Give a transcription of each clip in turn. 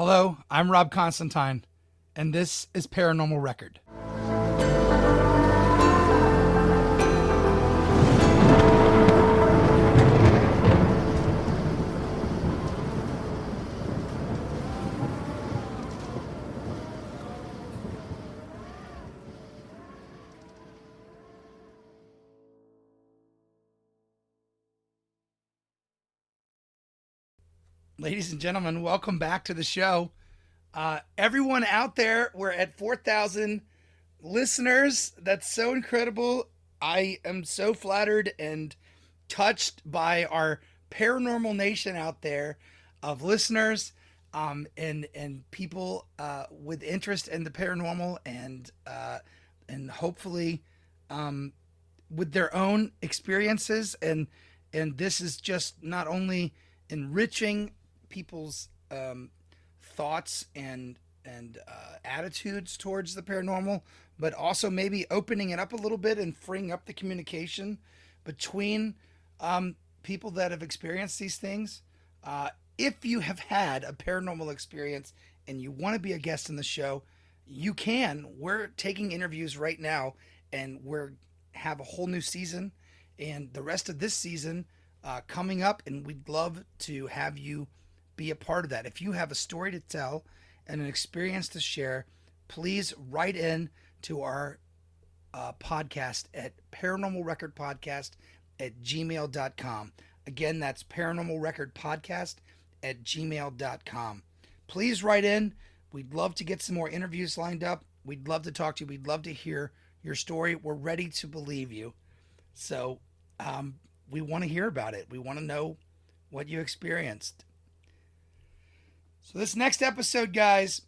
Hello, I'm Rob Constantine, and this is Paranormal Record. Ladies and gentlemen, welcome back to the show. Everyone out there, we're at 4,000 listeners. That's so incredible. I am so flattered and touched by our paranormal nation out there of listeners, and people with interest in the paranormal, and hopefully with their own experiences, and this is just not only enriching people's thoughts and attitudes towards the paranormal, but also maybe opening it up a little bit and freeing up the communication between people that have experienced these things. If you have had a paranormal experience and you want to be a guest in the show, you can. We're taking interviews right now, and we're have a whole new season and the rest of this season coming up, and we'd love to have you be a part of that. If you have a story to tell and an experience to share, please write in to our podcast at paranormalrecordpodcast@gmail.com. Again, that's paranormalrecordpodcast@gmail.com. Please write in. We'd love to get some more interviews lined up. We'd love to talk to you. We'd love to hear your story. We're ready to believe you. So we want to hear about it. We want to know what you experienced. So this next episode, guys,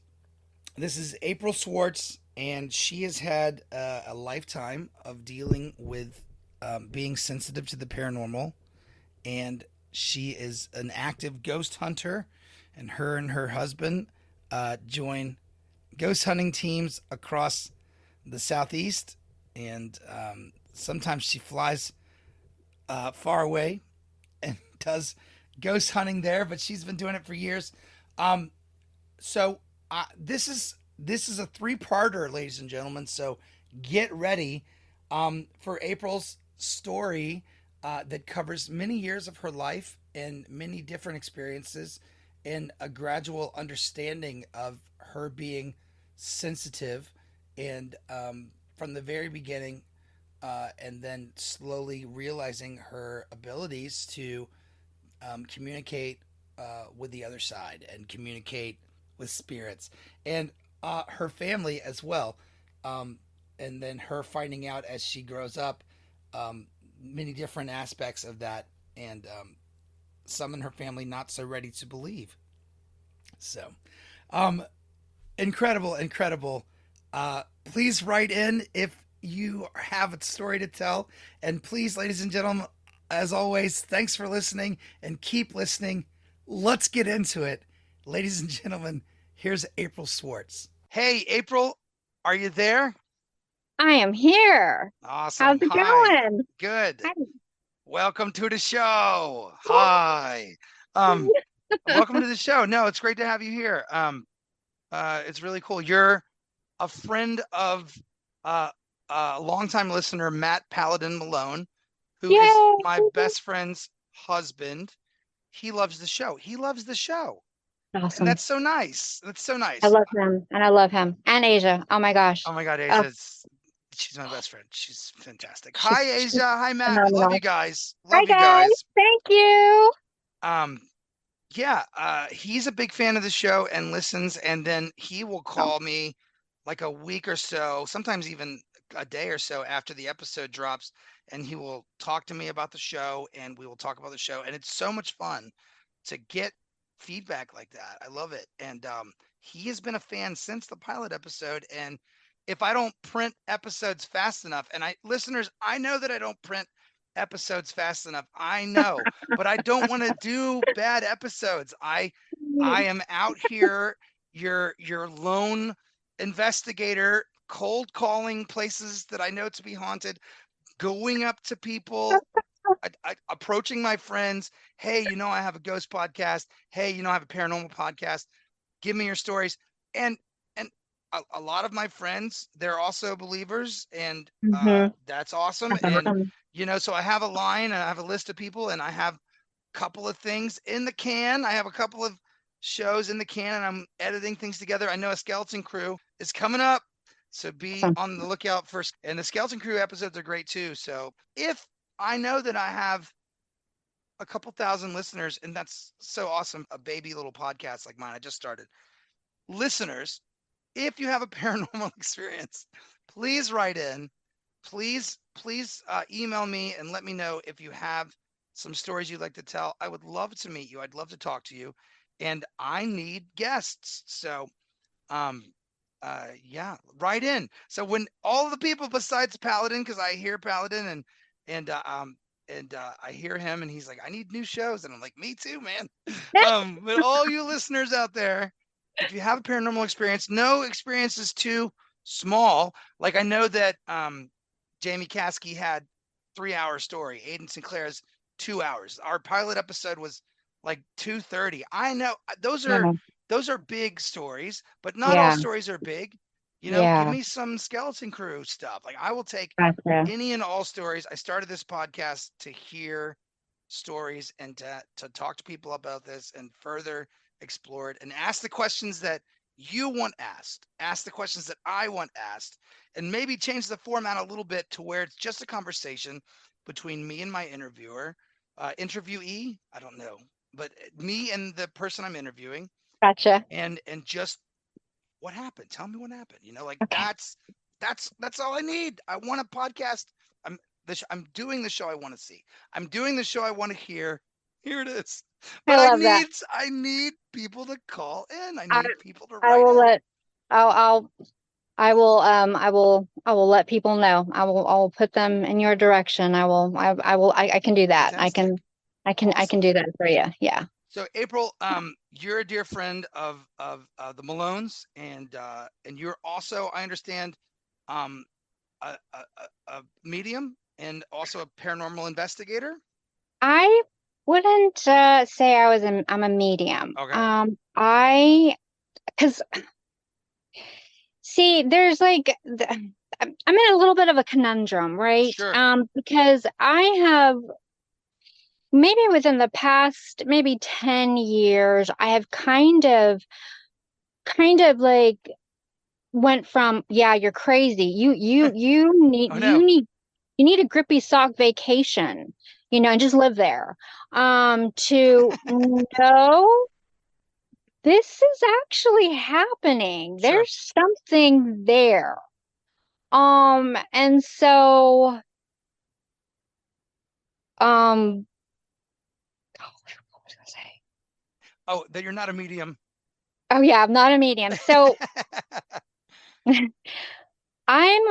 this is April Schwartz, and she has had a lifetime of dealing with being sensitive to the paranormal, and she is an active ghost hunter, and her husband join ghost hunting teams across the Southeast, and sometimes she flies far away and does ghost hunting there, but she's been doing it for years. So this is a three-parter, ladies and gentlemen. So get ready for April's story that covers many years of her life and many different experiences, and a gradual understanding of her being sensitive, and from the very beginning, and then slowly realizing her abilities to communicate with the other side and communicate with spirits, and her family as well. And then her finding out as she grows up many different aspects of that, and some in her family not so ready to believe. So, incredible, incredible. Please write in if you have a story to tell. And please, ladies and gentlemen, as always, thanks for listening and keep listening. Let's get into it. Ladies and gentlemen, here's April Schwartz. Hey, April, are you there? I am here. Awesome. How's it Hi. going? Good. Hi. Welcome to the show. Hi. Um, Welcome to the show. No, it's great to have you here. It's really cool. You're a friend of a longtime listener, Matt Paladin Malone, who is Yay! my best friend's husband. He loves the show. He loves the show. And Awesome. that's so nice. That's so nice. I love him, and I love him. And Asia. Oh my gosh. Oh my God, Oh, she's my best friend. She's fantastic. she's, Hi, she's Asia. Hi, Matt. We love phenomenal. you guys. Hi Love you guys. guys. Thank you. Um, yeah, he's a big fan of the show and listens, and then he will Oh, call me like a week or so, sometimes even a day or so after the episode drops, and he will talk to me about the show, and we will talk about the show, and it's so much fun to get feedback like that. I love it. And he has been a fan since the pilot episode, and if I don't print episodes fast enough, and listeners, I know that I don't print episodes fast enough. I know, but I don't want to do bad episodes. I am out here, your lone investigator, cold calling places that I know to be haunted, going up to people, approaching my friends. Hey, I have a ghost podcast. Hey, I have a paranormal podcast. Give me your stories. And a lot of my friends, they're also believers, and Mm-hmm. that's awesome. And so I have a line, and I have a list of people, and I have a couple of things in the can. I have a couple of shows in the can, and I'm editing things together. I know a skeleton crew is coming up, so be Awesome. on the lookout for. And the skeleton crew episodes are great too. So if I know that I have a couple thousand listeners, and that's so awesome, a baby little podcast like mine I just started. Listeners, if you have a paranormal experience, please write in. Please email me and let me know if you have some stories you'd like to tell. I would love to meet you. I'd love to talk to you. And I need guests. So, um, yeah, write in. So when all the people besides Paladin, because I hear Paladin and I hear him and he's like, I need new shows. And I'm like, me too, man. But all you listeners out there, if you have a paranormal experience, no experience is too small. Like I know that Jamie Caskey had 3 hour story. Aiden Sinclair's 2 hours. Our pilot episode was like 2:30. I know Yeah. those are big stories, but not all Yeah. stories are big. Give Yeah. me some skeleton crew stuff. Like I will take Gotcha. any and all stories. I started this podcast to hear stories and to talk to people about this and further explore it and ask the questions that you want asked, ask the questions that I want asked, and maybe change the format a little bit to where it's just a conversation between me and my interviewee. I don't know, but me and the person I'm interviewing, Gotcha. and just what happened. Tell me what happened. Like Okay. that's all I need. I want a podcast. I'm doing the show I want to see. I'm doing the show I want to hear. Here it is. I But I love that. need people to call in. I I need people to I write will in. let I will let people know. I will put them in your direction. I can do that. Fantastic. I can Awesome. do that for you. Yeah. So April, you're a dear friend of the Malones, and you're also, I understand, um, a medium and also a paranormal investigator. I wouldn't say I'm a medium. Okay. I because see, there's like I'm in a little bit of a conundrum, right? Sure. Because I have maybe within the past maybe 10 years, I have kind of like went from, yeah, you're crazy. Oh no. You need a grippy sock vacation, and just live there. To no, this is actually happening. Sure. There's something there. And so, um, what was I gonna say? Oh, that you're not a medium. Oh yeah, I'm not a medium. So I'm,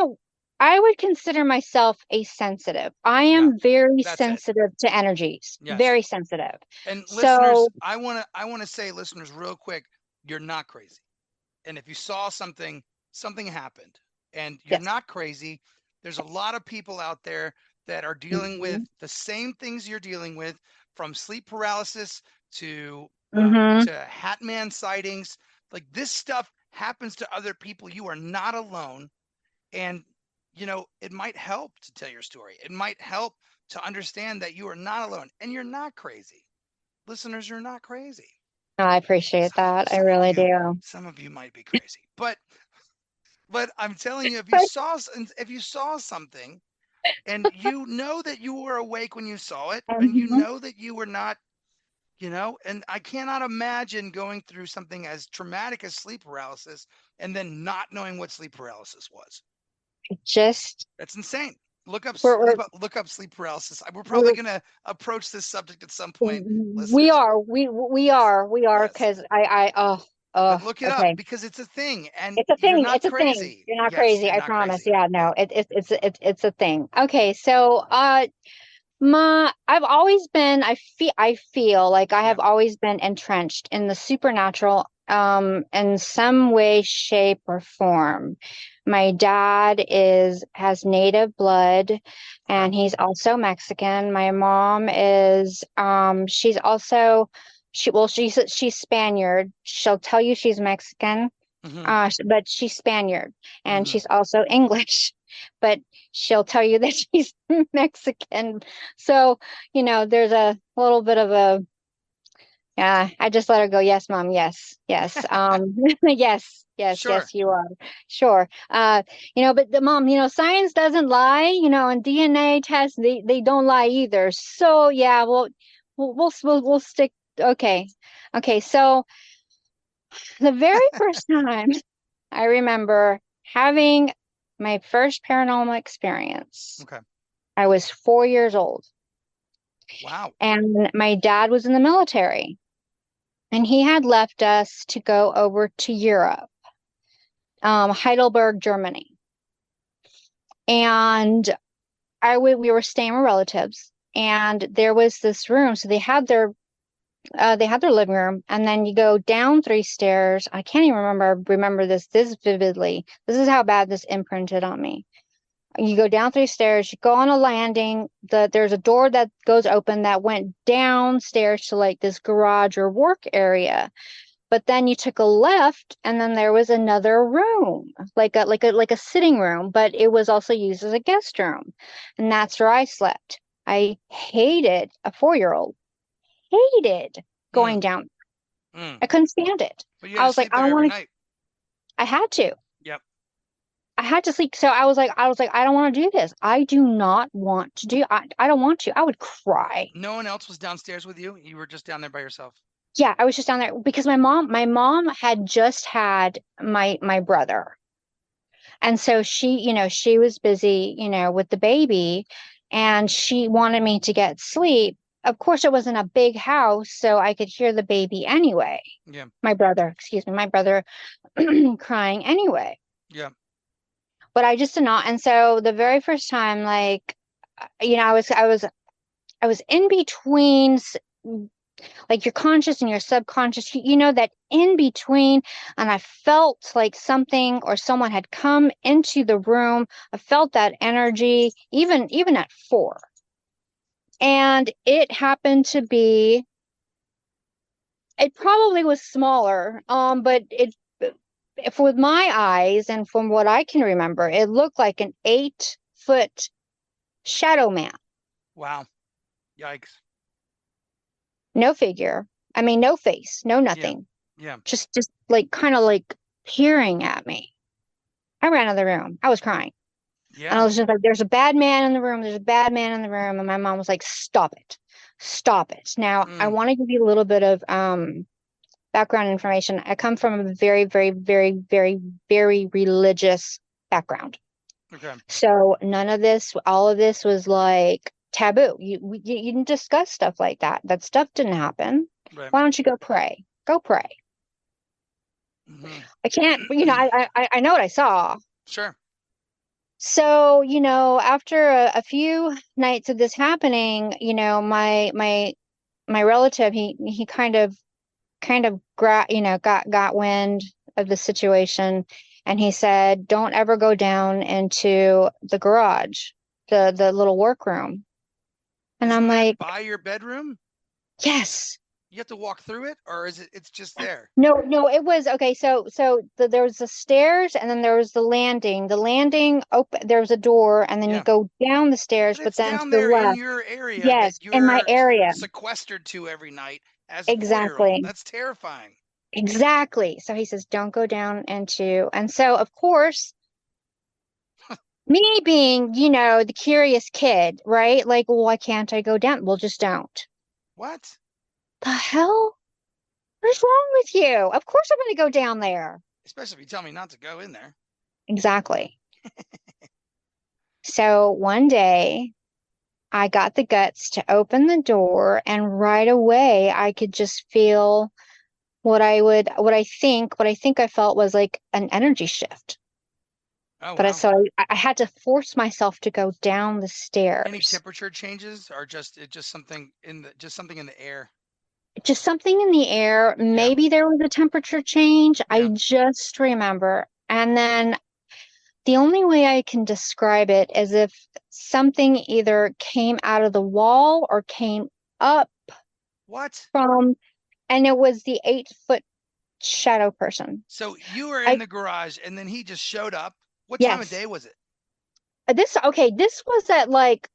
I would consider myself a sensitive. I Yeah, am very that's it. sensitive to energies, Yes. very sensitive. And listeners, So, I wanna say, listeners, real quick, you're not crazy. And if you saw something, something happened, and you're yes. not crazy. There's a lot of people out there that are dealing with Hmm. the same things you're dealing with, from sleep paralysis Hmm. to Hat Man sightings. Like this stuff happens to other people. You are not alone, and it might help to tell your story. It might help to understand that you are not alone and you're not crazy. Listeners, you're not crazy. I appreciate Some that. I some of really you do. some of you might be crazy, but I'm telling you, But if you saw something, and you know that you were awake when you saw it, and you mhm, know that you were not, and I cannot imagine going through something as traumatic as sleep paralysis and then not knowing what sleep paralysis was. just That's insane. we're, Look up sleep paralysis. We're probably we're going to approach this subject at some point, we listeners. are Yes. we are Yes. because But look it up okay. because it's a thing and It's a you're thing. not It's a thing. crazy. You're not Yes, crazy. you're I not promise. crazy. Yeah, Yeah. no, it's a thing. Okay, so I've always been, I feel like I Yeah. have always been entrenched in the supernatural, in some way, shape, or form. My dad has native blood, Okay. and he's also Mexican. My mom is, she's also She's Spaniard. She'll tell you she's Mexican, Hmm. but she's Spaniard, and Hmm. she's also English, but she'll tell you that she's Mexican. So, there's a little bit of a, yeah, I just let her go. Yes, mom. Yes, yes. Yes, yes, Sure. yes, you are. Sure. But the mom, science doesn't lie, and DNA tests, they don't lie either. So yeah, we'll stick. Okay. Okay. So the very first time I remember having my first paranormal experience, Okay. I was 4 years old, Wow. and my dad was in the military. And he had left us to go over to Europe, Heidelberg, Germany. And we were staying with relatives, and there was this room. So they had their living room, and then you go down 3 stairs. I can't even remember this vividly. This is how bad this imprinted on me. You go down 3 stairs, you go on a landing. There's a door that goes open that went downstairs to like this garage or work area. But then you took a left, and then there was another room, like a sitting room, but it was also used as a guest room. And that's where I slept. I hated a 4-year-old, hated Mm. going down. Mm. I couldn't stand it. But you had I to was like, sleep I there don't every want to, night. I had to. Yep. I had to sleep. So I was like, I don't want to do this. I do not want to I don't want to. I would cry. No one else was downstairs with you. You were just down there by yourself. Yeah, I was just down there because my mom had just had my brother. And so she was busy, with the baby, and she wanted me to get sleep. Of course, it wasn't a big house, so I could hear the baby anyway. Yeah. My brother crying anyway. Yeah. But I just did not. And so the very first time, like, I was in between, like your conscious and your subconscious, that in between. And I felt like something or someone had come into the room. I felt that energy, even at 4. And it happened to be, it probably was smaller, but if with my eyes and from what I can remember, it looked like an 8-foot shadow man. Wow. Yikes. No figure. I mean, no face, no Yeah. nothing. Yeah. Just like kind of like peering at me. I ran out of the room. I was crying. And I Yeah. was just like, there's a bad man in the room. There's a bad man in the room. And my mom was like, stop it. Stop it. Now, I Mm. want to give you a little bit of background information. I come from a very, very, very, very, very religious background. Okay. So all of this was like taboo. You didn't discuss stuff like that. That stuff didn't happen. Right. Why don't you go pray? Go pray. Hmm. I can't, I know what I saw. Sure. So, after a few nights of this happening, my relative, he kind of got wind of the situation, and he said, "Don't ever go down into the garage, the little workroom." And Isn't I'm that like, by your bedroom? "Yes." You have to walk through it, or is it? It's just there. No, no, it was okay. So there was the stairs, and then there was the landing. The landing open. There was a door, and then you Yeah. go down the stairs, But but it's then to down the there in left. your area that Yes, in my you're area. sequestered to every night as a 4-year-old. Exactly. That's terrifying. Exactly. So he says, don't go down into, and so of course, me being, the curious kid, right? Like, well, why can't I go down? Well, just don't. What? The hell? What is wrong with you? Of course I'm going to go down there. Especially if you tell me not to go in there. Exactly. So one day I got the guts to open the door, and right away I could just feel what I think I felt was like an energy shift. Oh But I wow. so I had to force myself to go down the Any stairs. temperature changes, or just something in the air? Just something in the air. Yeah. Maybe there was a temperature change. I Yeah. just remember. And then the only way I can describe it is if something either came out of the wall or came up What? from, and it was the 8 foot shadow person. So you were in I the garage and then he just showed up. What time of Yes. day was it? This was at like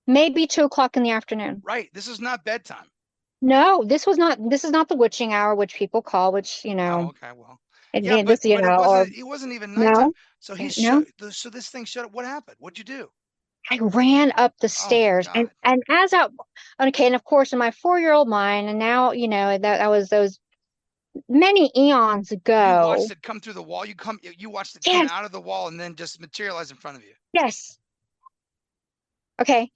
maybe 2 o'clock in the afternoon. Right. This is not bedtime. No, this is not the witching hour, which people call, which, Oh, okay. Well, yeah, this, but it or wasn't even nighttime. no, So no. so this thing showed up. What happened? What'd you do? I ran up the Oh my stairs God. and okay, and of course in my 4-year-old mind, and now, that was those many eons You watched ago. it come through the wall. You watched it come Yes, out of the wall and then just materialize in front of you. yes. Okay.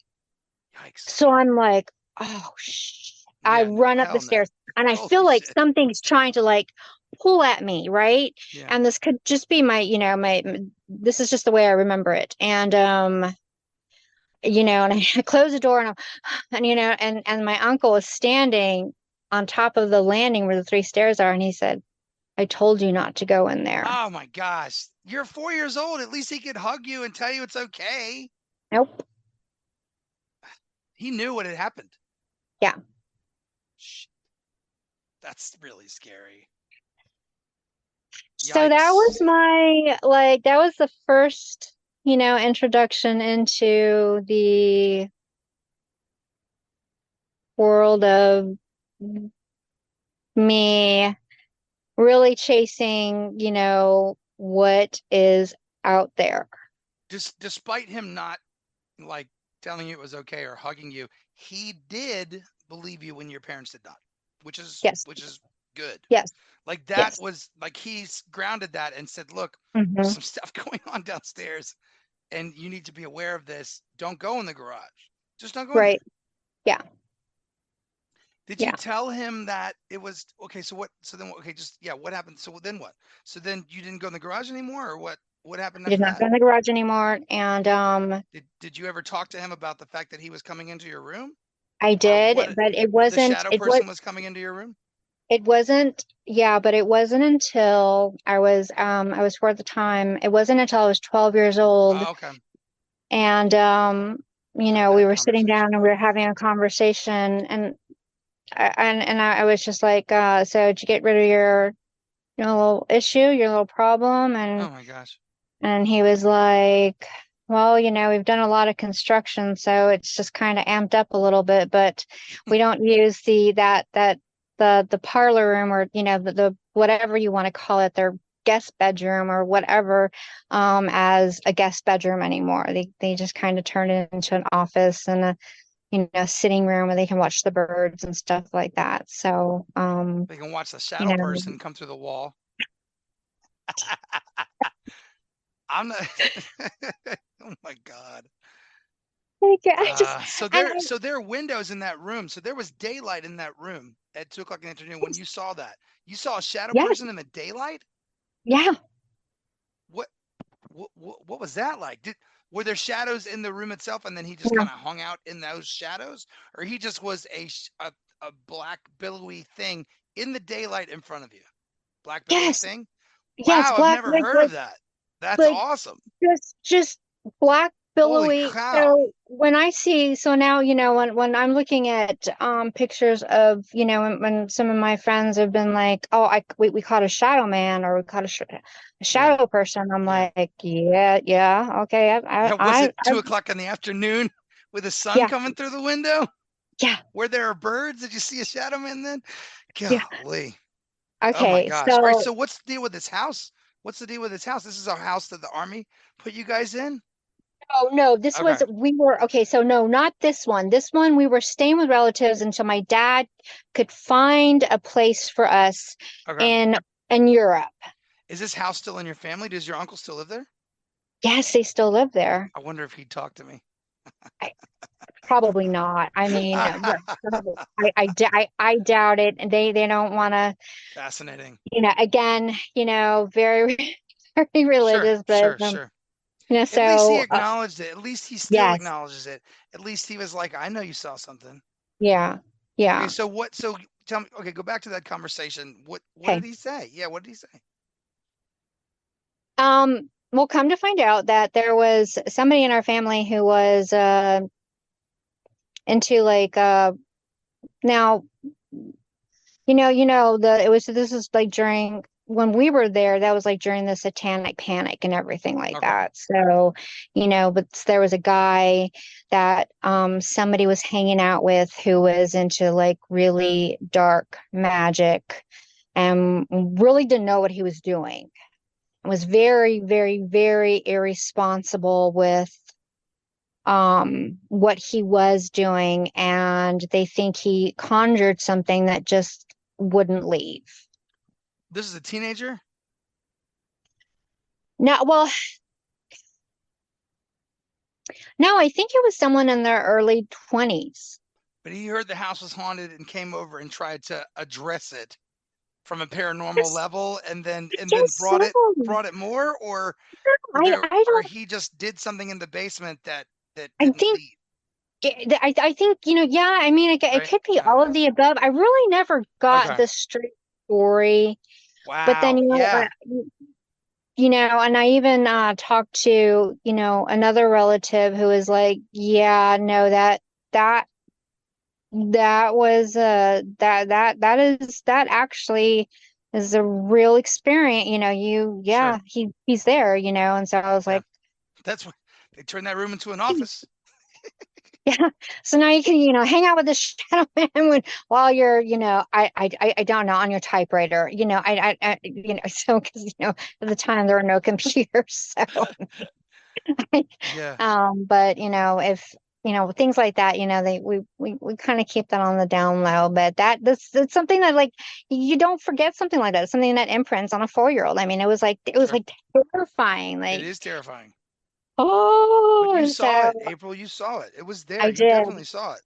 Yikes. So I'm like, oh, I Yeah, no, run up the hell no. stairs and I Holy feel like shit. something's trying to like pull at me, right? Yeah. And this could just be this is just the way I remember it. And, and I close the door and, and my uncle is standing on top of the landing where the 3 stairs are. And he said, I told you not to go in there. Oh my gosh. You're 4 years old. At least he could hug you and tell you it's okay. Nope. He knew what had happened. Yeah. Shit, that's really scary. So that Yikes. was that was the first, introduction into the world of me really chasing, what is out there. Just despite him not like telling you it was okay or hugging you, he did believe you when your parents did not, Yes. which is good. Yes. Like that Yes. was like he's grounded that and said, look, there's Hmm. some stuff going on downstairs and you need to be aware of this. Don't go in the garage. Just don't go in there. Right. Yeah. Did you Yeah. tell him that it was okay? What happened? So then what? So then you didn't go in the garage anymore, or what? What happened I did after not that? go in the garage anymore. And Did you ever talk to him about the fact that he was coming into your room, I or did, but the shadow person was coming into your room? it wasn't, yeah, but it wasn't until I was 4 at the time. It wasn't until I was 12 years old. Oh, okay. And Have we that were sitting conversation. down and we were having a conversation, and I was just like, so did you get rid of your little issue, your little problem? Oh my gosh. And he was like, well, we've done a lot of construction, so it's just kind of amped up a little bit, but we don't use the parlor room, or, the whatever you want to call it, their guest bedroom or whatever, as a guest bedroom anymore. They just kind of turn it into an office and a, sitting room where they can watch the birds and stuff like that. So, They can watch the you shadow know, person come through the wall. I'm not. Oh my god. like, I just, and So there are windows in that room. So there was daylight in that room at 2 o'clock in the afternoon when you saw that. You saw a shadow yeah, person in the daylight. yeah, What what was that like? Were there shadows in the room itself, and then he just yeah. kind of hung out in those shadows, or he just was a black billowy thing in the daylight in front of you? Black billowy Yes, thing. yes, Wow, I've black, never heard of that. That's like awesome. just black Holy billowy. cow. So when I see, so now, when I'm looking at pictures of, when some of my friends have been like, oh, we caught a shadow man, or we caught a Yeah. shadow person, I'm Yeah. like, yeah, yeah, okay, Yeah. Was it 2 o'clock in the afternoon with the sun yeah, coming through the window? yeah, Where there are birds? Did you see a shadow man then? yeah. Golly. Oh my Okay, gosh. All right. so So what's the deal with this house? What's the deal with this house? This is our house that the army put you guys in? oh no, this Okay. was we were okay. So no, not this one. This one we were staying with relatives until my dad could find a place for us Okay. in Europe. Is this house still in your family? Does your uncle still live there? Yes, they still live there. I wonder if he'd talk to me. I, Probably not. I mean, I doubt it. And they don't want to, Fascinating. again, very, very Sure, religious, but, sure, sure. At least he so, acknowledged it. At least he still yes, acknowledges it. At least he was like, I know you saw something. yeah, Okay, yeah. so what so tell me, okay, go back to that conversation. What Okay. did he say? Yeah, what did he say? We'll come to find out that there was somebody in our family who was, into like, now, this is like during when we were there, that was like during the satanic panic and everything like Okay. that. So, but there was a guy that somebody was hanging out with who was into like really dark magic and really didn't know what he was doing. Was very, very, very irresponsible with what he was doing, and they think he conjured something that just wouldn't leave. This is a teenager, No, well, no, I think it was someone in their early 20s. but he heard the house was haunted and came over and tried to address it from a paranormal Yes, level, and I then guess so. brought it more, I or don't, he just did something in the basement that I didn't think, leave, I think, yeah, I mean, it right? could be all of the above. I really never got Okay. the straight story, but then, Wow. Yeah. and I even talked to, another relative who was like, yeah, no, that that was that actually is a real experience. Sure. He's there, and so I was Yeah. like, That's what they turned that room into an office. yeah. So now you can, hang out with the shadow man while you're, I don't know, on your typewriter, so because at the time there were no computers, so Yeah. but if things like that, we kind of keep that on the down low, but that's something that like you don't forget something like that. It's something that imprints on a 4-year-old. I mean, it was Sure. like terrifying, It like, is terrifying. But oh, you and saw so it, April. You saw it. It was there. I You did. definitely saw it.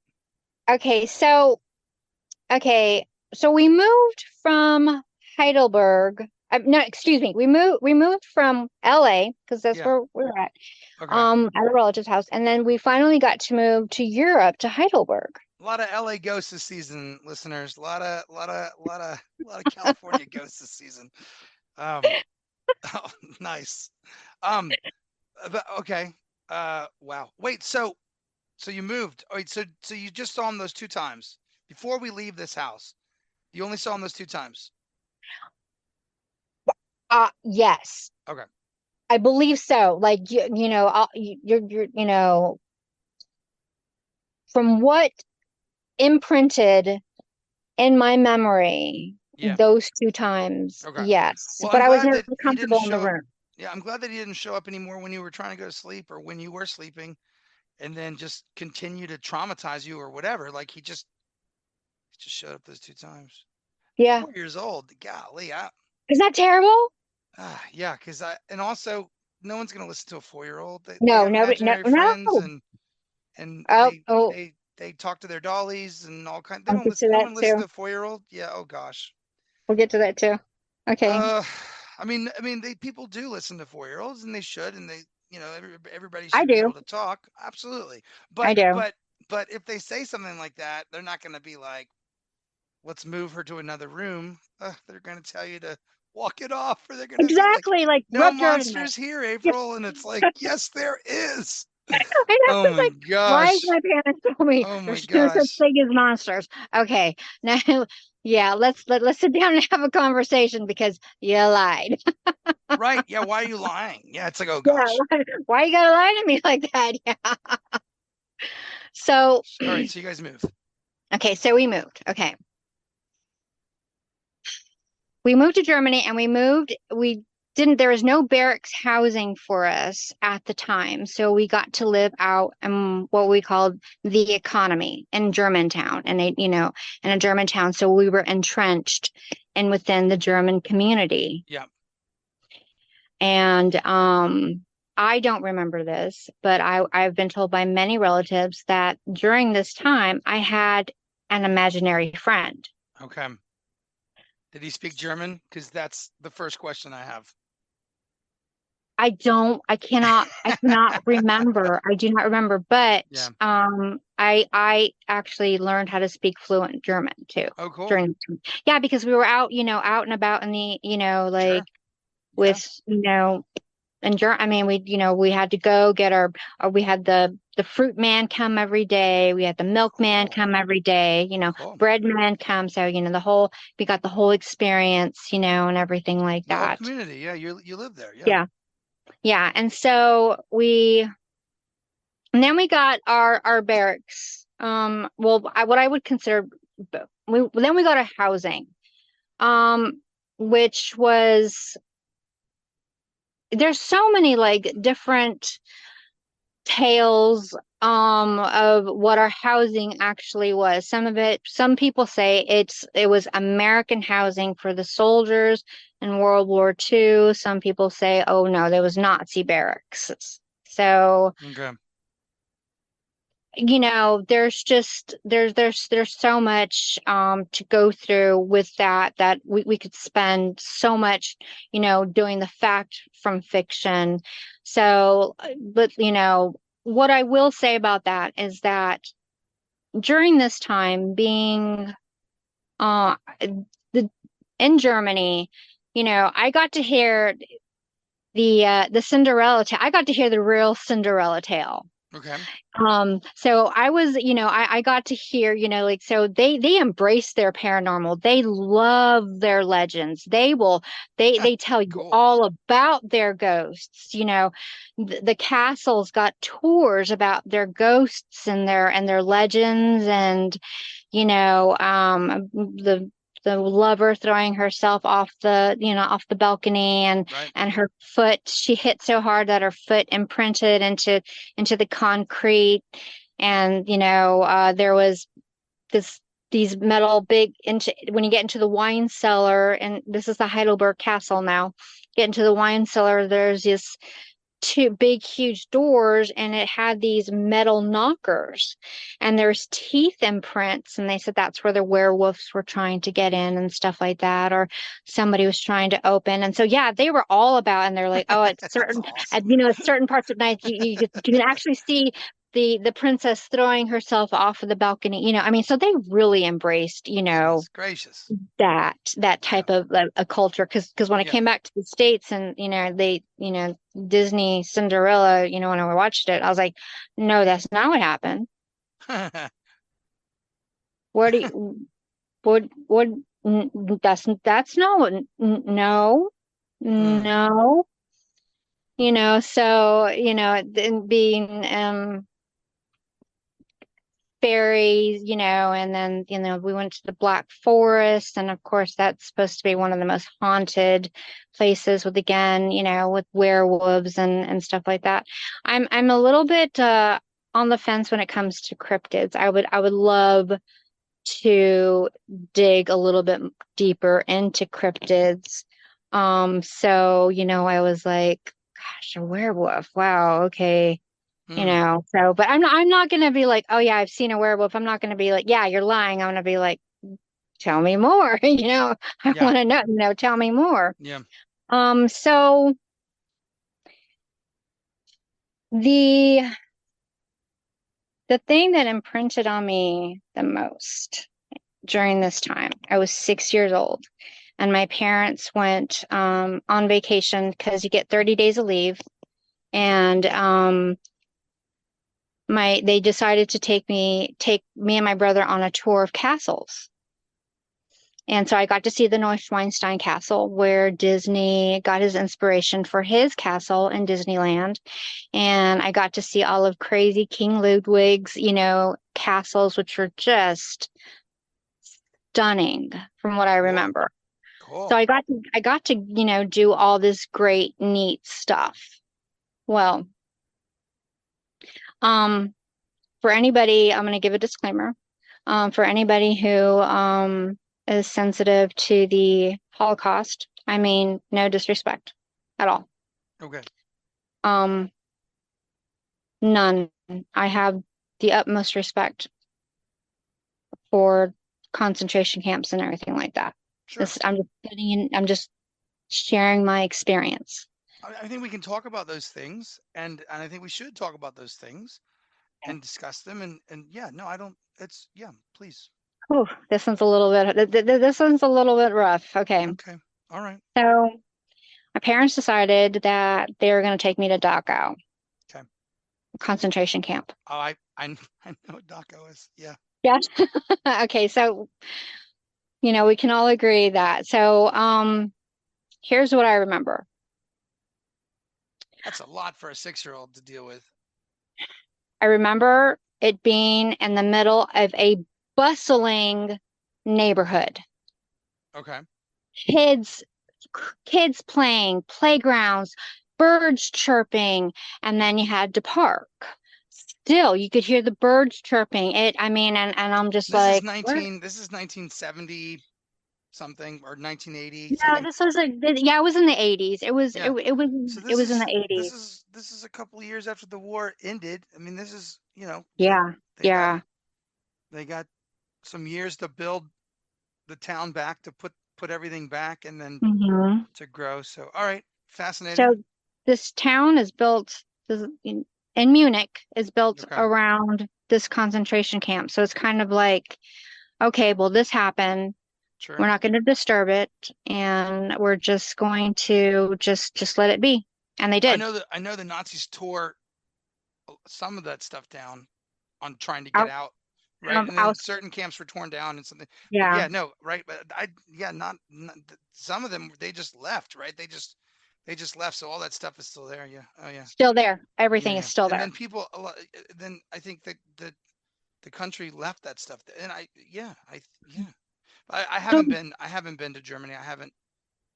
Okay, so okay, so we moved from Heidelberg. No, excuse me. We moved from LA because that's Yeah. where we're Okay. at a relative's house, and then we finally got to move to Europe to Heidelberg. A lot of LA ghosts this season, listeners. A lot of California ghosts this season. Um, oh, nice. Um, okay. Wow. Wait. So you moved. Oh, wait. So you just saw him those two times before we leave this house. You only saw him those two times. Yes, Okay. I believe so. Like you're from what imprinted in my memory Yeah. those two times, Okay. yes, Well, but I'm I was glad never that he didn't comfortable in the show up. room. Yeah, I'm glad that he didn't show up anymore when you were trying to go to sleep or when you were sleeping, and then just continue to traumatize you or whatever. Like he just showed up those two times. Yeah, 4 years old. Golly, isn't that terrible? yeah, because and also no one's gonna listen to a 4 year old. They No, have nobody, no, imaginary friends, no. and Oh, they talk to their dollies and all kind. They I'll don't get to listen. No that one listens too. to a 4 year old. Yeah. Oh gosh. We'll get to that too. Okay, Uh, they people do listen to 4 year olds, and they should, and everybody I should be do. able to talk. Absolutely. I But do. but but if they say something like that, they're not gonna be like, let's move her to another room. They're going to tell you to walk it off, or they're going to be like, Exactly, like no rub dirt in it. monsters here, Yeah, April. And it's like, yes, there is. I know. Oh It's my like, why gosh. my parents told me Oh my there's no such gosh. thing as monsters. Okay, now, yeah, let's sit down and have a conversation because you lied. Right. Yeah. Why are you lying? Yeah. It's like, oh Yeah, gosh. why you gotta lie to me like that? Yeah. So, All right. So you guys move. okay, so we moved. Okay, we moved to Germany, and we didn't, there was no barracks housing for us at the time. So we got to live out in what we called the economy in Germantown, and in a Germantown. So we were entrenched and within the German community. Yeah. And I don't remember this, but I've been told by many relatives that during this time I had an imaginary friend. Okay. Did he speak German? Because that's the first question I have. I cannot remember. I do not remember, but Yeah. I actually learned how to speak fluent German too Oh, cool. during, yeah, because we were out, out and about in the, like Sure. Yeah. with, in German. I mean, we had to go get we had the the fruit man come every day. We had the milkman Cool. come every day, Cool. bread man come. So, we got the whole experience, and everything like The whole that. community. Yeah, you live there. Yeah. Yeah. Yeah. And so and then we got our barracks. What I would consider, then we got a housing, um, which was, there's so many like different tales of what our housing actually was. Some people say it was American housing for the soldiers in World War II. Some people say, oh no, there was Nazi barracks. So, Okay. there's so much to go through with that we could spend so much, doing the fact from fiction. So, but what I will say about that is that during this time being uh the in Germany, I got to hear the Cinderella tale. I got to hear the real Cinderella tale. Okay. So I was, I got to hear, like, so they embrace their paranormal. They love their legends. They tell you Cool. all about their ghosts. The castles got tours about their ghosts and their legends, and the lover throwing herself off the balcony, and Right. her foot, she hit so hard that her foot imprinted into the concrete. And there was these metal big, into when you get into the wine cellar, and this is the Heidelberg Castle now. Get into the wine cellar, there's this two big huge doors, and it had these metal knockers, and there's teeth imprints, and they said that's where the werewolves were trying to get in and stuff like that, or somebody was trying to open. And so yeah, they were all about, and they're like, oh, it's That's certain, awesome. at certain parts of night, you can actually see the princess throwing herself off of the balcony. I mean, so they really embraced, Goodness gracious. that Yeah. type of a culture. Because when I Yeah. came back to the States, and they, Disney Cinderella, when I watched it, I was like, no, that's not what happened. What do you, what that's not what, no, Hmm. no, so then being fairies, and then, we went to the Black Forest, and of course that's supposed to be one of the most haunted places, with, again, with werewolves and stuff like that. I'm a little bit on the fence when it comes to cryptids. I would love to dig a little bit deeper into cryptids. So, I was like, gosh, a werewolf. Wow, okay. Hmm. So, but I'm not gonna be like, oh yeah, I've seen a werewolf. I'm not gonna be like, yeah, you're lying. I'm gonna be like, tell me more. I Yeah. want to know, tell me more. Yeah. So the the thing that imprinted on me the most during this time, I was 6 years old, and my parents went on vacation, because you get 30 days of leave, and they decided to take me and my brother on a tour of castles. And so I got to see the Neuschwanstein Castle, where Disney got his inspiration for his castle in Disneyland. And I got to see all of crazy King Ludwig's, castles, which were just stunning from what I Cool. remember. So Cool. I got to, do all this great, neat stuff. Well, um, for anybody, I'm going to give a disclaimer. For anybody who is sensitive to the Holocaust, I mean, no disrespect at all. Okay. Um, None. I have the utmost respect for concentration camps and everything like that. Sure. I'm just sharing my experience. I think we can talk about those things, and I think we should talk about those things and discuss them. And yeah, no, I don't. It's yeah. Please. Oh, this one's a little bit rough. Okay. Okay. All right. So my parents decided that they were going to take me to Dachau. Okay. concentration camp. Oh, I know what Dachau is. Yeah, Yeah. Okay, so we can all agree that. So, here's what I remember. that's a lot for a 6-year-old to deal with. I remember it being in the middle of a bustling neighborhood. Okay. Kids, kids playing, playgrounds, birds chirping, and then you had to park. Still, you could hear the birds chirping. I mean, and I'm just like, what? This is 1970 something or 1980 No, something. this was yeah, it was in the 80s. It was Yeah. So it was in the 80s. this is a couple of years after the war ended. I mean, this is, Yeah. they got Yeah. they got some years to build the town back, to put everything back, and then Hmm. to grow. So, all right, fascinating. So this town is built in Munich is built Okay, around this concentration camp. So it's kind of like, okay, well, this happened. We're sure. not going to disturb it, and we're just going to just let it be. And they did. I know the Nazis tore some of that stuff down on trying to get Out, out, right? And then out, certain camps were torn down and something. But yeah, yeah, no, right. But yeah, not some of them. They just left, right? They just left. So all that stuff is still there. Yeah. Oh yeah. still there. Yeah, Everything is yeah. still And there. then people, a lot, then I think that the country left that stuff. And yeah. So I haven't been to Germany. I haven't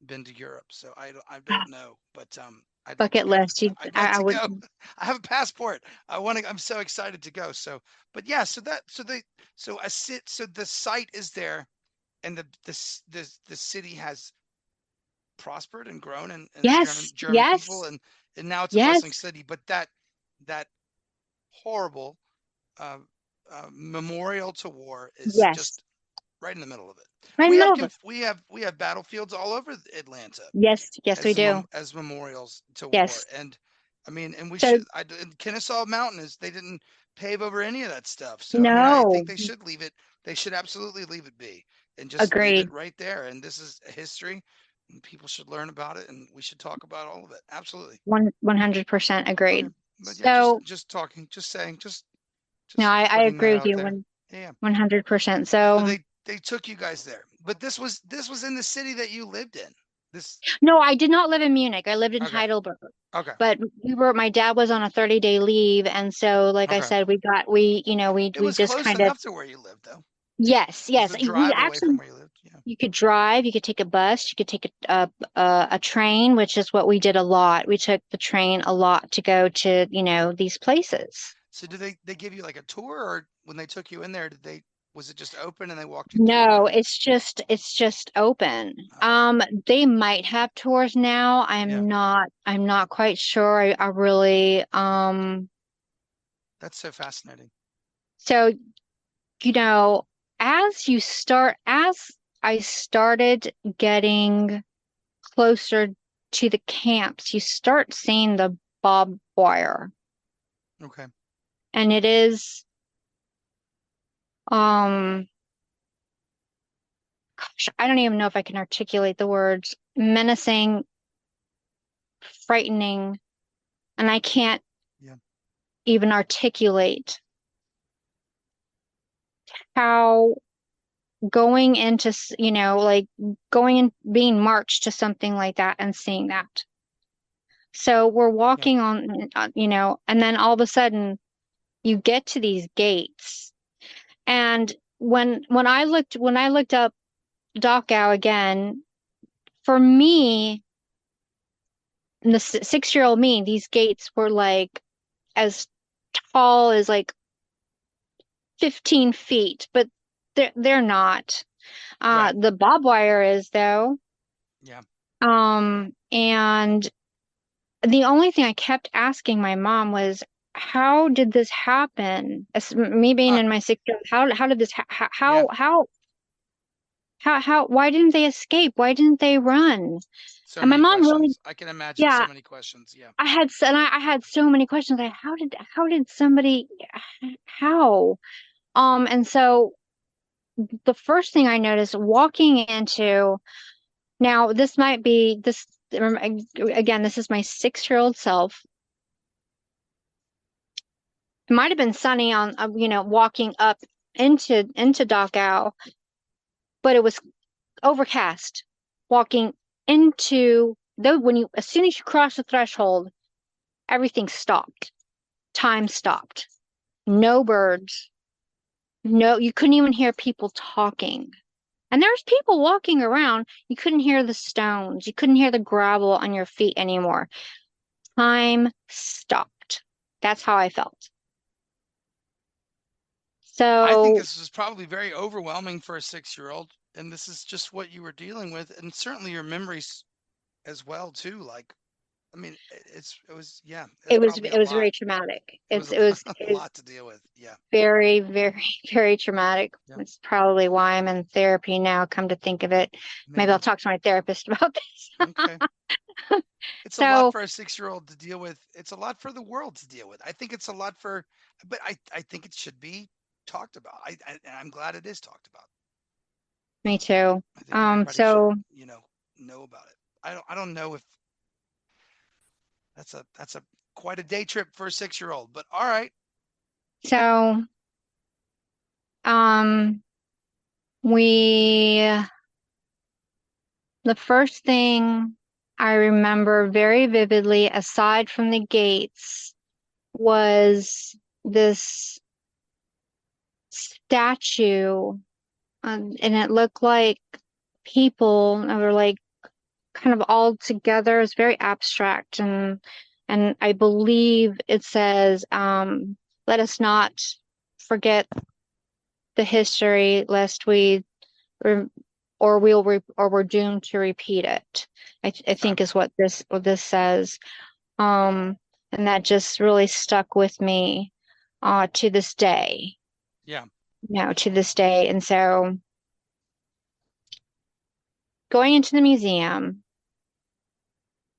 been to Europe, so I don't know. But I'd like to bucket go. list. I'd like I to would. go. I have a passport. I'm so excited to go. So, but yeah, so the site is there, and the city has prospered and grown, and the Yes, German people, yes, and now it's a bustling yes, city. But that horrible uh, memorial to war is yes. just right in the middle of it. Right in the middle of it. We have battlefields all over Atlanta Yes, yes, we do. as memorials to war. Yes. And I mean, and we So should. Kennesaw Mountain is they didn't pave over any of that stuff. So I mean, I think no, they should leave it. They should absolutely leave it be, and just leave it agreed. right there. And this is a history, and people should learn about it, and we should talk about all of it. Absolutely. 100% Okay. agreed. But yeah, So just talking, just saying, no, just I putting agree that with out you there. Yeah. 100%. So So they took you guys there, but this was in the city that you lived in. This no, I did not live in Munich. I lived in okay, Heidelberg. okay, But my dad was on a 30-day leave, and so like I okay. said, It we was just close kind of enough to where you lived, though. yes, It was yes. a We drive away from actually where you lived. Yeah. you could drive, you could take a bus, you could take a train, which is what we did a lot. We took the train a lot to go to, these places. So did they give you like a tour, or when they took you in there, did they was it just open and they walked you through? Or No, it's just open. okay, They might have tours now. yeah, I'm not quite sure. I really that's so fascinating. so you know, as I started getting closer to the camps, you start seeing the barbed wire. Okay, And it is um gosh, I don't even know if I can articulate the words menacing, frightening, and I can't yeah, even articulate how going into, like going and being marched to something like that and seeing that. So we're yeah, walking on, and then all of a sudden you get to these gates. And when I looked up Dachau again, for me, the 6-year-old me, these gates were like as tall as like 15 feet, but they're not. right, The barbed wire is though. yeah, And the only thing I kept asking my mom was, how did this happen? As me being huh, in my 6 year, how did this yeah. why didn't they escape? Why didn't they run? So And my many mom really, questions. I can imagine so yeah, many questions. Yeah, I had so many questions. Like, how did somebody, how? And so the first thing I noticed walking into, now this might be this, again, this is my 6-year-old self. It might have been sunny on, walking up into Dock Owl, but it was overcast. Walking into though when you as soon as you cross the threshold, everything stopped. Time stopped. No birds. No, you couldn't even hear people talking. And there's people walking around. You couldn't hear the stones. You couldn't hear the gravel on your feet anymore. Time stopped. That's how I felt. I think So this was probably very overwhelming for a 6-year-old, and this is just what you were dealing with, and certainly your memories as well too. Like, I mean, it was, yeah, it's probably it a was lot. very traumatic. It was It was a it was lot to deal with. Yeah, very, very, very traumatic. yeah, It's probably why I'm in therapy now, come to think of it. Maybe I'll maybe. talk to my therapist about this. Okay. It's a lot So for a 6-year-old to deal with. It's a lot for the world to deal with. I think it's a lot for, but I think it should be talked about. And I'm glad it is talked about. me too. I think everybody should, So know about it. I don't know if that's a quite a day trip for a 6-year-old, but all right. so um we the first thing I remember very vividly, aside from the gates, was this statue, and it looked like people that were like kind of all together. It's very abstract, and I believe it says, "Let us not forget the history, lest we re or we're doomed to repeat it." I Okay. think is what this says. Um, and that just really stuck with me, to this day. Yeah. To this day. And so going into the museum,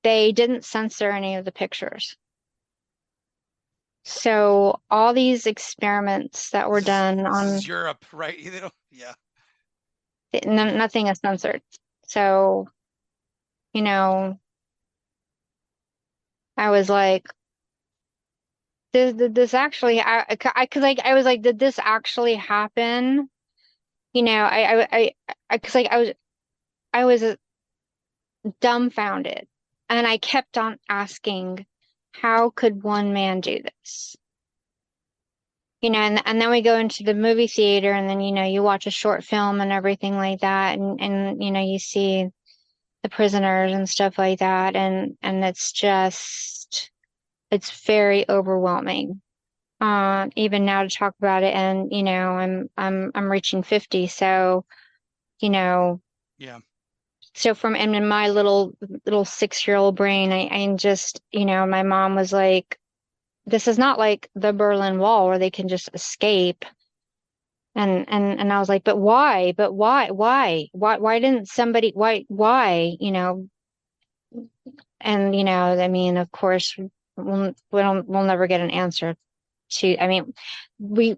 they didn't censor any of the pictures. So all these experiments that were This is done this is on Europe, right? Yeah. Yeah. nothing is censored. So, you know, I was like, did this actually, cause like, I was like, did this actually happen? Cause like, I was dumbfounded, and I kept on asking, how could one man do this? And then we go into the movie theater, and then, you watch a short film and everything like that, and you see the prisoners and stuff like that, and it's very overwhelming. Even now to talk about it, and I'm reaching 50, so you know, Yeah. so from and in my little 6-year-old brain, I just, my mom was like, this is not like the Berlin Wall where they can just escape. And I was like, but why? But why didn't somebody, why? And I mean, of course, we'll never get an answer to, I mean, we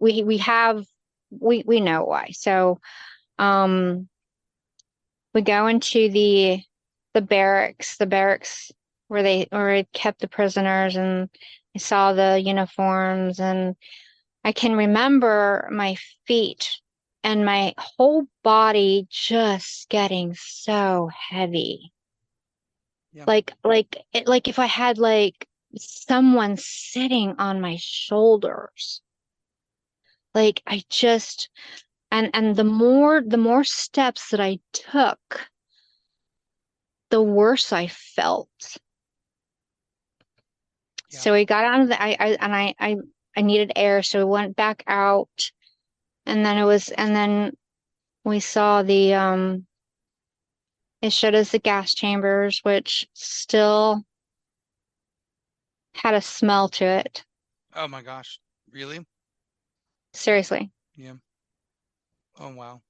know why. So, um, we go into the barracks where they kept the prisoners, and I saw the uniforms, and I can remember my feet and my whole body just getting so heavy. Yeah. Like if I had like someone sitting on my shoulders. Like I just and the more steps that I took, the worse I felt. Yeah. So we got out of the I needed air, so we went back out, and then we saw it showed us the gas chambers, which still had a smell to it. Oh my gosh. Really? Seriously. Yeah. Oh wow.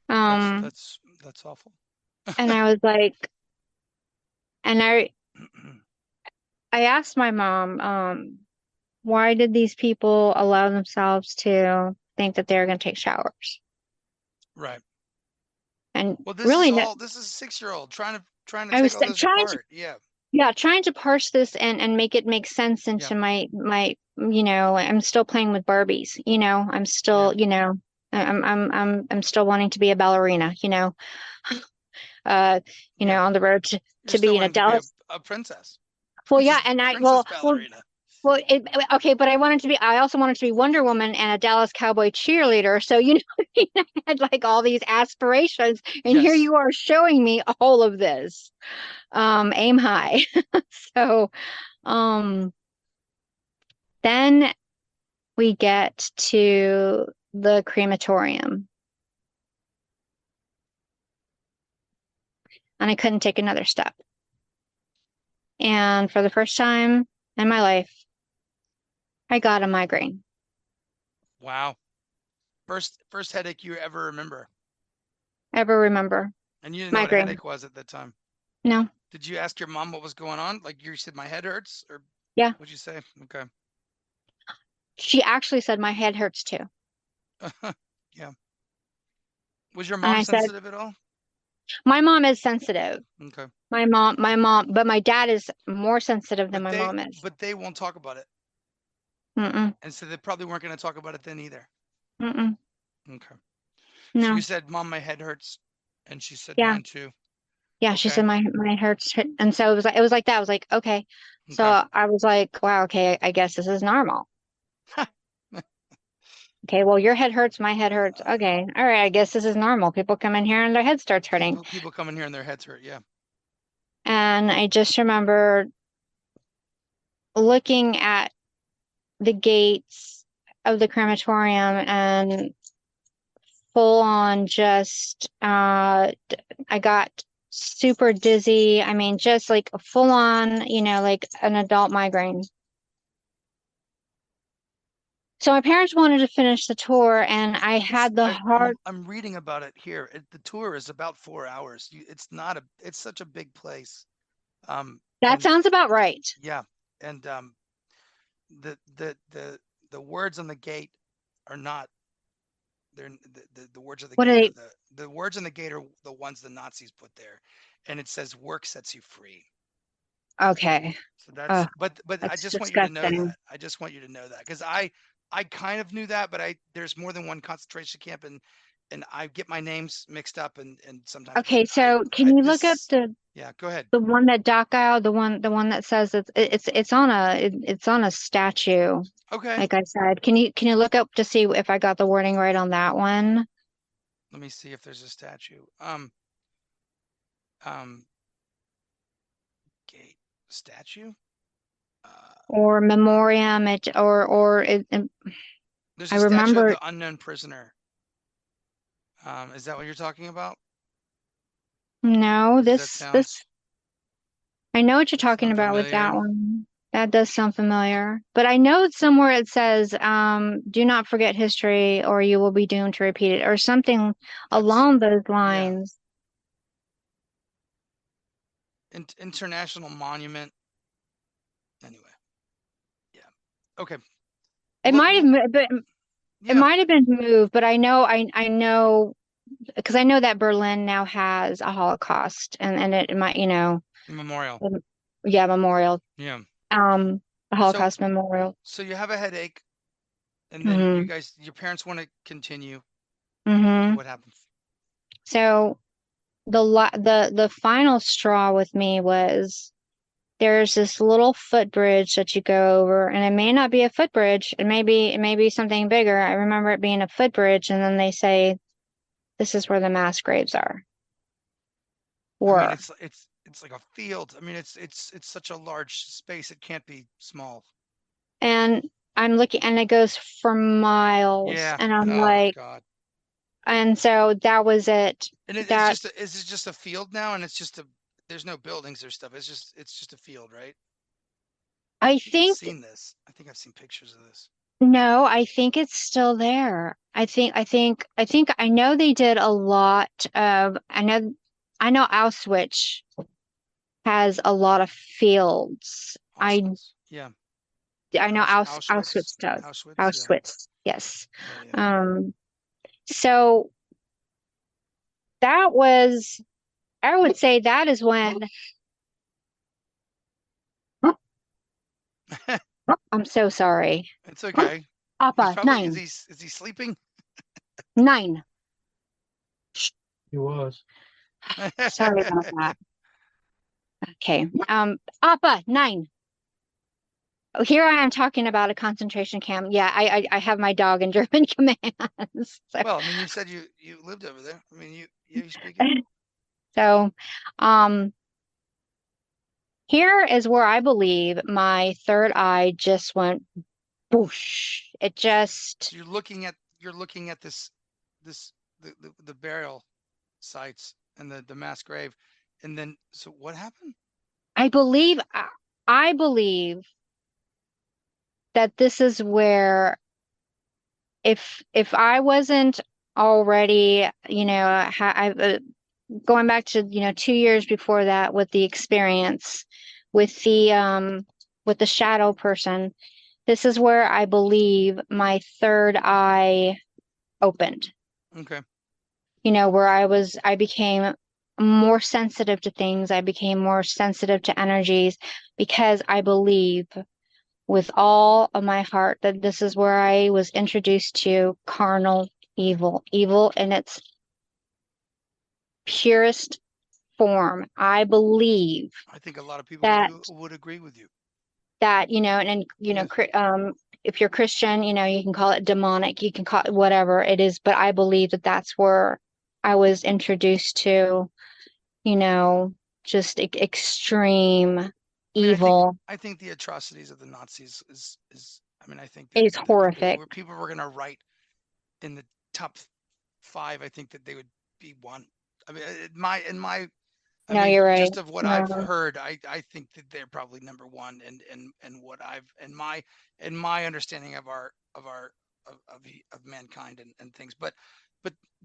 That's Um, that's that's awful. and I was like, and I asked my mom, why did these people allow themselves to think that they were going to take showers? Right. And Well, really, this is a 6-year-old trying to I take was all this trying to, apart. Yeah. yeah, trying to parse this and make it make sense Yeah, into my, I'm still playing with Barbies, I'm yeah. still, I'm still wanting to be a ballerina, uh, Yeah. on the road You're to still being a wanting to be Dallas. a princess. Well, yeah, Princess and princess ballerina. okay, but I also wanted to be Wonder Woman and a Dallas Cowboy cheerleader. So, I had like all these aspirations, and here Yes. you are showing me all of this. Aim high. So, um, then we get to the crematorium, and I couldn't take another step. And for the first time in my life, I got a migraine. Wow. First headache you ever remember. Ever remember? And you didn't know what a Migraine. headache was at that time. No. Did you ask your mom what was going on? Like you said, my head hurts, or Yeah. what'd you say? Okay. She actually said my head hurts too. Yeah. Was your And mom I said, sensitive at all? my mom is sensitive. Okay. But my dad is more sensitive than But my they mom is. but they won't talk about it. Mm-mm. And so they probably weren't going to talk about it then either. Mm-mm. Okay. So you No. said, "Mom, my head hurts," and she said, Yeah. "Mine too." Yeah. She Okay. said my head hurts. And so it was like that. I was like, okay. So Okay. I was like, wow, okay, I guess this is normal. Okay, well, your head hurts, my head hurts. Okay, all right, I guess this is normal. People come in here and their head starts hurting. People come in here and their heads hurt. Yeah. And I just remember looking at the gates of the crematorium and full on just, I got super dizzy. I mean, just like a full on, like an adult migraine. So my parents wanted to finish the tour, and I It's had the heart. I'm reading about it here. The tour is about 4 hours. It's not a it's such a big place. That And sounds about right. yeah, and the the the the words on the gate are not they're the words of the What are gate are they? the words on the gate are the ones the Nazis put there, and it says work sets you free. Okay. So Oh, but I that's just want you to know disgusting. that. I just want you to know that because I kind of knew that, but I there's more than one concentration camp, and I get my names mixed up and sometimes, but Okay, so can I you look up this the yeah, go ahead. the one that Dachau, the one that says it's on it's on a statue. Okay, Like I said, can you look up to see if I got the wording right on that one? let me see if there's a statue. Um, gate statue. Uh, Or memoriam there's I a statue of remember. the unknown prisoner. Is that what you're talking about? No, Does that sound this I know what you're talking about with that familiar? one. That does sound familiar. But I know somewhere it says, do not forget history or you will be doomed to repeat it, or something That's along those yeah. lines. International monument. Anyway, yeah. Okay. It might have, but it Yeah. might have been moved, but I know because I know that Berlin now has a Holocaust, and it might, Memorial. um, yeah, memorial, Yeah. um, a So Holocaust memorial. so you have a headache, and then Hmm. your parents want to continue. Hmm. What happens? So the final straw with me was there's this little footbridge that you go over, and it may not be a footbridge. It may be something bigger. I remember it being a footbridge, and then they say this is where the mass graves I mean, were. it's like a field. I mean, it's such a large space. It can't be small. And I'm looking, and it goes for miles, Yeah. and I'm Oh like, God. and so that was it. And it's That just is it just a field now? And it's just a there's no buildings or stuff. It's just a field, right? I I think I've think seen this. I think I've seen pictures of this. No, I think it's still there. I think I know they did a lot of I know Auschwitz has a lot of fields. I Auschwitz. Yeah. I know Auschwitz. Auschwitz does. Auschwitz. Yeah. Auschwitz, yes. Yeah. Yeah. Um, so that was I would say that is when I'm so sorry. It's okay. He's Appa, probably nine, is he sleeping? nine. He was. Sorry about that. Okay. Appa, nine. Oh, here I am talking about a concentration camp. Yeah, I have my dog in German commands. So, Well, I mean, you said you lived over there. I mean, you speak it. so um here is where I believe my third eye just went boosh. It just So you're looking at this the burial sites and the mass grave, and then so what happened? I believe I believe that this is where if I wasn't already, going back to, 2 years before that with the experience with the shadow person, this is where I believe my third eye opened. Okay. Where I became more sensitive to things. I became more sensitive to energies because I believe with all of my heart that this is where I was introduced to carnal evil in its purest form. I believe I think a lot of people that would agree with you. and Yes. if you're Christian, you can call it demonic, you can call it whatever it is, but I believe that that's where I was introduced to, you know, just extreme I mean, evil. I think the atrocities of the Nazis is I mean, I think that Is horrific. where people were going to write in the top five, I think that they would be one. I mean, I No, mean, you're right. just of what I've No, heard, I think that they're probably number one, and what I've and my understanding of our of mankind and things. But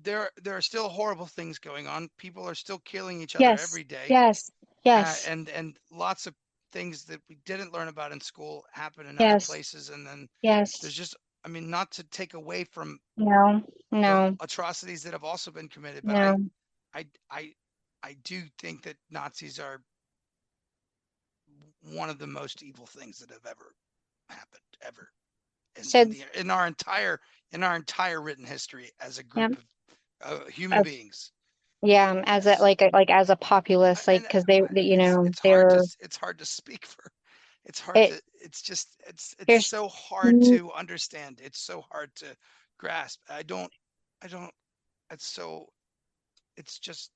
there are still horrible things going on. People are still killing each other yes, every day, yes, yes, and lots of things that we didn't learn about in school happen in other yes, places. And then there's yes. just, I mean, not to take away from No, the no, atrocities that have also been committed, but no. I, I, I do think that Nazis are one of the most evil things that have ever happened, ever So, in our entire written history as a yeah, group of human beings. yeah, as a Yes. as a populace, like And because they're it's hard to speak for. It's hard it. to. It's just it's There's so hard to understand. It's so hard to grasp. I don't. It's so. It's just,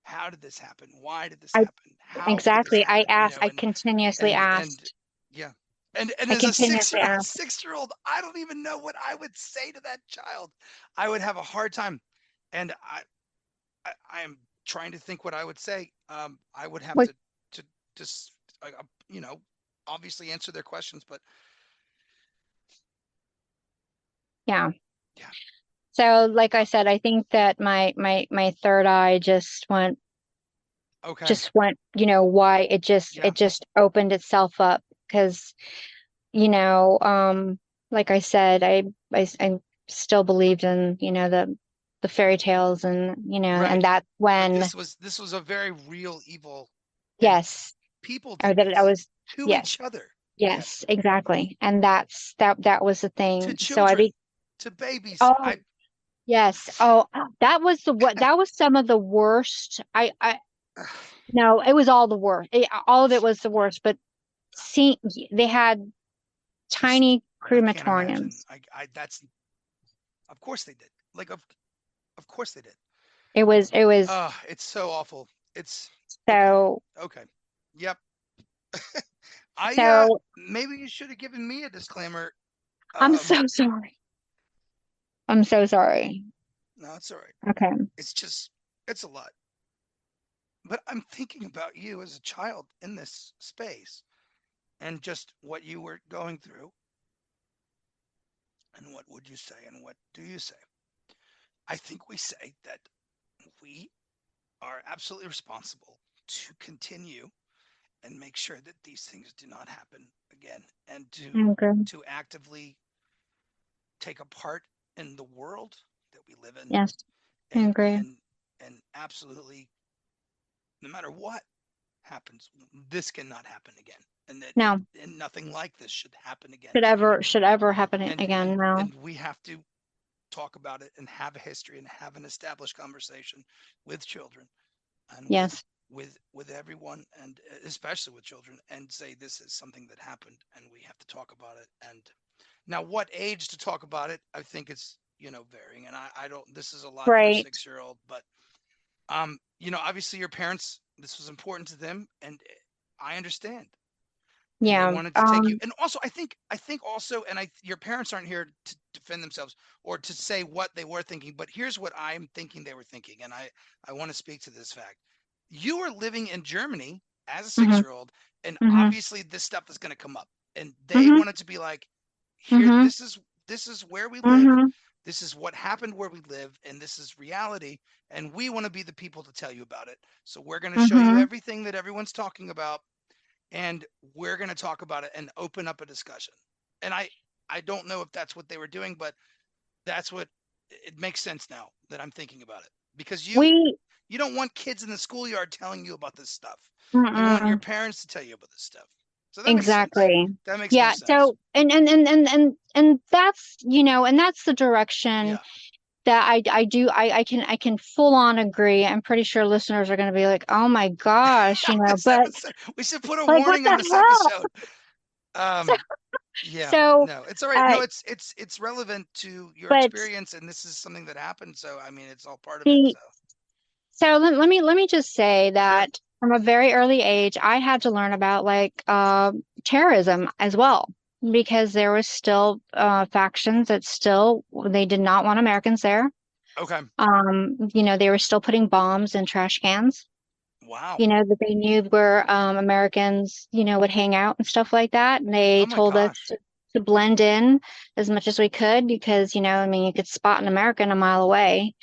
how did this happen? Why did this I happen? How could this exactly. happen? You know, I continuously and asked. yeah. And I as a continuously asked. 6 year old, I don't even know what I would say to that child. I would have a hard time. And I am trying to think what I would say. I would have What? to just, you know, obviously answer their questions, but Yeah. yeah. So, like I said, I think that my third eye Okay. just went. Why Yeah. it just opened itself up because you know, like I said, I still believed in the fairy tales and and Right. that's But when this was a very real evil, and yes, people or did that I this was to yes. each other. Yes, Yes. exactly. And that was the To thing. So I children, be to babies. oh yes. Oh, that was that was some of the worst. I No, it was all the worst. All of it was the worst, but see they had just, tiny I can't imagine. crematoriums. That's, of course they did. Like, of course they did. It was It's so awful. It's okay. so Okay. Yep. so Maybe you should have given me a disclaimer. I'm so sorry. I'm so sorry. No, it's all right. Okay. It's just, it's a lot. But I'm thinking about you as a child in this space, and just what you were going through, and what would you say, and what do you say? I think we say that we are absolutely responsible to continue and make sure that these things do not happen again, and Okay. to actively take a part in the world that we live in, Yes, I and agree. and absolutely, no matter what, happens. This cannot happen again, and that No, and nothing like this should happen again. should ever happen And again. and No. and we have to talk about it and have a history and have an established conversation with children and Yes. with everyone, and especially with children, and say this is something that happened and we have to talk about it. And now what age to talk about it, I think it's varying, and I don't, this is a lot for a Right. 6-year-old, but obviously your parents, this was important to them, and I understand, and they Yeah. wanted to take you. And also I think also, and your parents aren't here to defend themselves or to say what they were thinking, but here's what I'm thinking they were thinking, and I want to speak to this fact. You were living in Germany as a Mhm. 6-year-old, and Mhm. obviously this stuff is going to come up, and they Mhm. wanted to be like, here, Mhm. this is where we live, Mhm. this is what happened where we live, and this is reality, and we want to be the people to tell you about it. So we're going to show you Mhm. everything that everyone's talking about, and we're going to talk about it and open up a discussion. And I don't know if that's what they were doing, but that's what, it makes sense now that I'm thinking about it, because We. you don't want kids in the schoolyard telling you about this stuff. You want your Mm-mm. parents to tell you about this stuff. So that makes sense. Exactly. That makes more Yeah. sense. So, and that's, and that's the direction Yeah. that I do. I can full on agree. I'm pretty sure listeners are going to be like, oh my gosh, This but episode, we should put a like, what warning the on this hell? episode. So, Yeah, so, no, it's all right. uh, No, it's relevant to your but experience, and this is something that happened. So I mean, it's all part of it. the So So let me just say sure. that from a very early age, I had to learn about like terrorism as well, because there was still factions that still they did not want Americans there. Okay. They were still putting bombs in trash cans, Wow. that they knew where Americans, would hang out and stuff like that. And they Oh my told us gosh. to blend in as much as we could because, I mean, you could spot an American a mile away.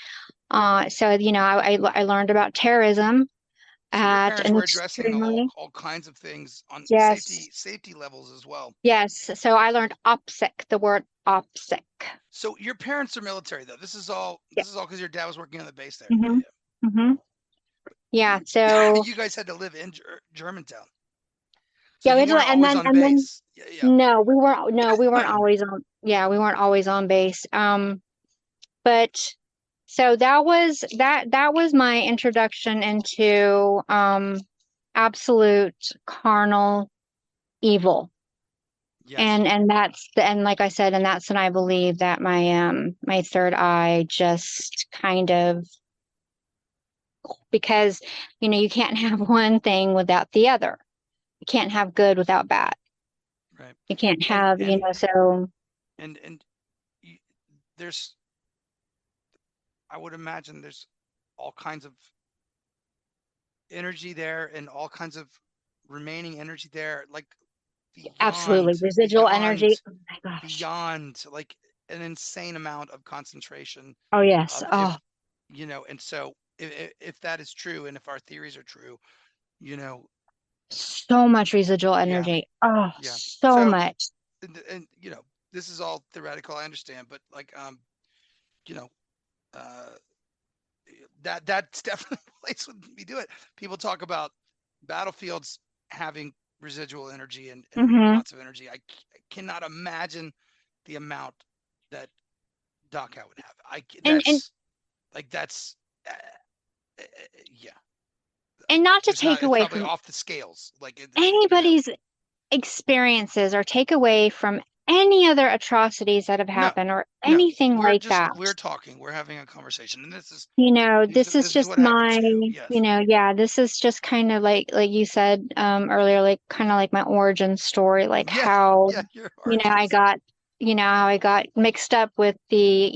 So, I learned about terrorism So your at parents an were addressing extremely, all kinds of things on yes, safety levels as well. yes. So I learned OPSEC, the word OPSEC. So your parents are military though. Yeah. This is all because your dad was working on the base there. Yeah, hmm yeah. hmm Yeah. But So you guys had to live in Germantown, so yeah, you weren't and always then on base. Yeah, yeah. no, we weren't always on. Yeah, we weren't always on base. But so that was my introduction into absolute carnal evil. Yes. And like I said, and that's when I believe that my third eye just kind of, because you can't have one thing without the other. You can't have good without bad. Right. You can't And have, and so and you, there's, I would imagine there's all kinds of energy there and all kinds of remaining energy there, like absolutely beyond residual energy. beyond Oh my gosh. beyond like an insane amount of concentration Oh yes. of, if Oh, and so if that is true, and if our theories are true, you know so much residual yeah, energy. Oh, yeah. so So much. and this is all theoretical, I understand, but like you know uh that's definitely a place would be do it. People talk about battlefields having residual energy and hmm lots of energy. I cannot imagine the amount that Dachau would have. and That's like that's uh, uh, yeah. and not to There's not. take It's away probably from off the scales. Like anybody's experiences or take away from any other atrocities that have no, happened or no. anything like that. We're talking. We're having a conversation, and This is this is just what happened my, to you. Yes. yeah, this is just kind of like you said earlier, like kind of like my origin story, like Yeah. how, Yeah. Your I origins. got, how I got mixed up with the,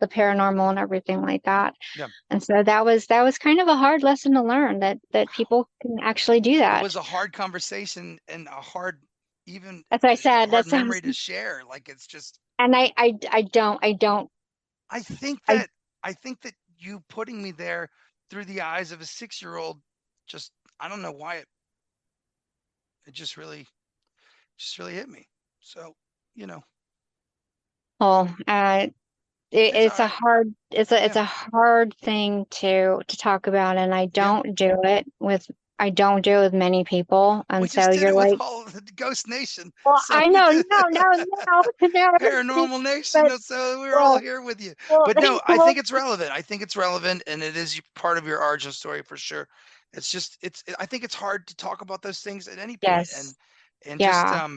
the paranormal and everything like that. Yeah. And so that was kind of a hard lesson to learn that Wow. people can actually do It that. was a hard conversation and a hard, even That's what I a said. hard That's memory to share. Like it's just. and I don't I think I that I think that you putting me there through the eyes of a 6-year-old, just I don't know why it just really hit me. So you know, well, it's all it's a right. hard it's a Yeah. it's a hard thing to talk about, and I Yeah. don't do it with I don't do it with many people, We and so just did you're it with like, all of the Ghost Nation. well, So I we know, did no, Paranormal Nation. but So we're all well, here with you. well, But no, I well, think it's relevant. I think it's relevant, and it is part of your origin story for sure. It's just I think it's hard to talk about those things at any point, yes, and just yeah.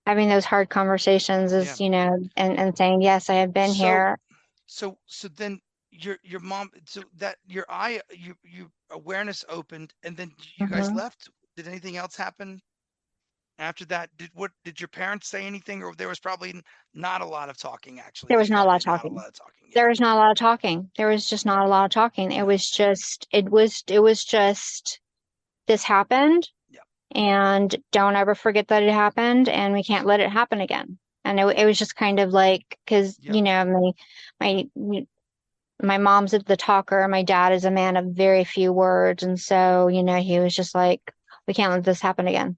Having those hard conversations yeah. is, and saying, yes, I have been So here. so then your mom, so that your eye, you awareness opened, and then you guys Hmm. left. Did anything else happen after that? Did your parents say anything, or there was probably not a lot of talking? Actually, There there's was not a lot probably of not a talking. lot of talking. Yeah. There was not a lot of talking. There was just not a lot of talking. It No. was just, it was just, this happened, Yeah. and don't ever forget that it happened, and we can't let it happen again. And it was just kind of like, because, Yep. my, my mom's the talker. My dad is a man of very few words. And so, he was just like, we can't let this happen again.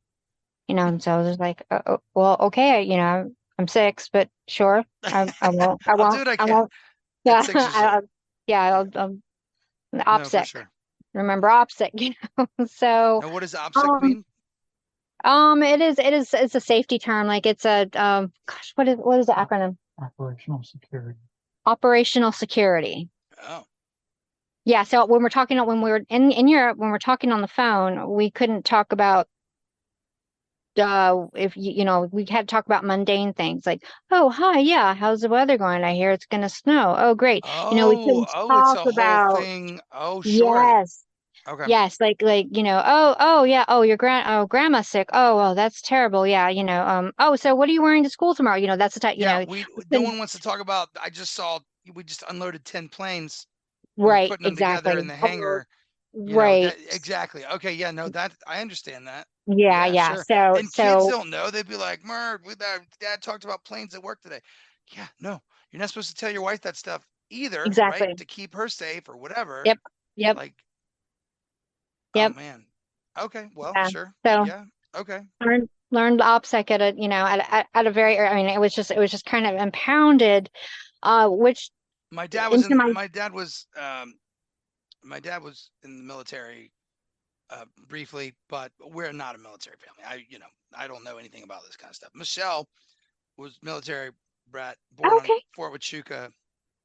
And so I was just like, well, okay, I'm 6, but sure. I'll do what I I can won't, at yeah, 6 years old. yeah, Yeah. I'll No, for OPSEC. sure. Remember OPSEC, So, Now, what does OPSEC um, mean? it's a safety term. Like it's a, gosh, what is the acronym? Operational security. Operational security. Oh, Yeah. So when we were in Europe, when we're talking on the phone, we couldn't talk about, if we had to talk about mundane things like, oh, hi, yeah, how's the weather going? I hear it's going to snow. Oh, great. We couldn't it's talk a whole about, thing. Oh, sure. yes, Okay. yes, like, oh, yeah, oh, grandma's sick. Oh, well, that's terrible. Yeah, oh, so what are you wearing to school tomorrow? That's the type, Yeah, we no couldn't, one wants to talk about. I just saw we just unloaded 10 planes and we're right, putting them together exactly. in the Oh, hangar. right. That exactly. Okay, yeah, no, that I understand that. Yeah, Yeah, yeah. sure. So, And kids so don't know. They'd be like, "Merg, dad talked about planes at work today." Yeah, no, you're not supposed to tell your wife that stuff either, right? exactly. To keep her safe or whatever. Yep, yep, Like, oh yep. man. Okay, well, Yeah. sure. So Yeah. Okay. learned OPSEC at a very, I mean, it was just kind of impounded, which My dad was into in my, my dad was in the military briefly, but we're not a military family. I don't know anything about this kind of stuff. Michelle was military brat, born oh, on okay. Fort Huachuca, and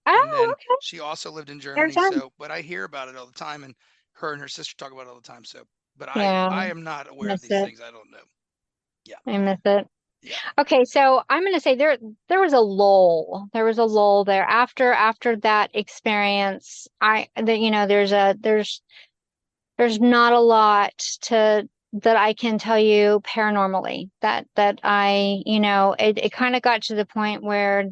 Oh, then okay. she also lived in There's Germany. time. So, but I hear about it all the time, and her and her sister talk about it all the time. So, but Yeah, I am not aware of miss these it. things. I don't know. Yeah, I miss it. yeah. Okay, so I'm gonna say there was a lull. There was a lull there after that experience. There's not a lot to that I can tell you paranormally. That it kind of got to the point where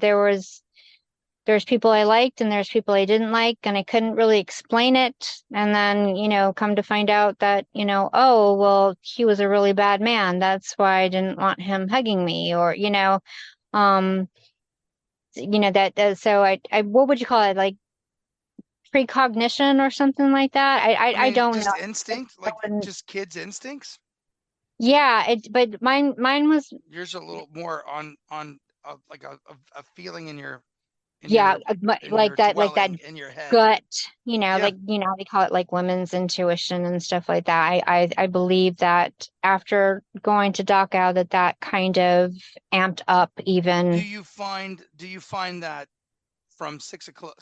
there's people I liked and there's people I didn't like, and I couldn't really explain it. And then, come to find out that, oh, well, he was a really bad man. That's why I didn't want him hugging me, or, um, so what would you call it? Like precognition or something like that? I I mean, don't know. just I instinct, like wouldn't- just kids' instincts. Yeah, but mine was, Yours a little more on like a feeling in your in yeah, your in like your that dwelling in your head. gut, Yeah. like, they call it like women's intuition and stuff like that. I believe that after going to Dachau, that kind of amped up even. Do you find that from 6 o'clock,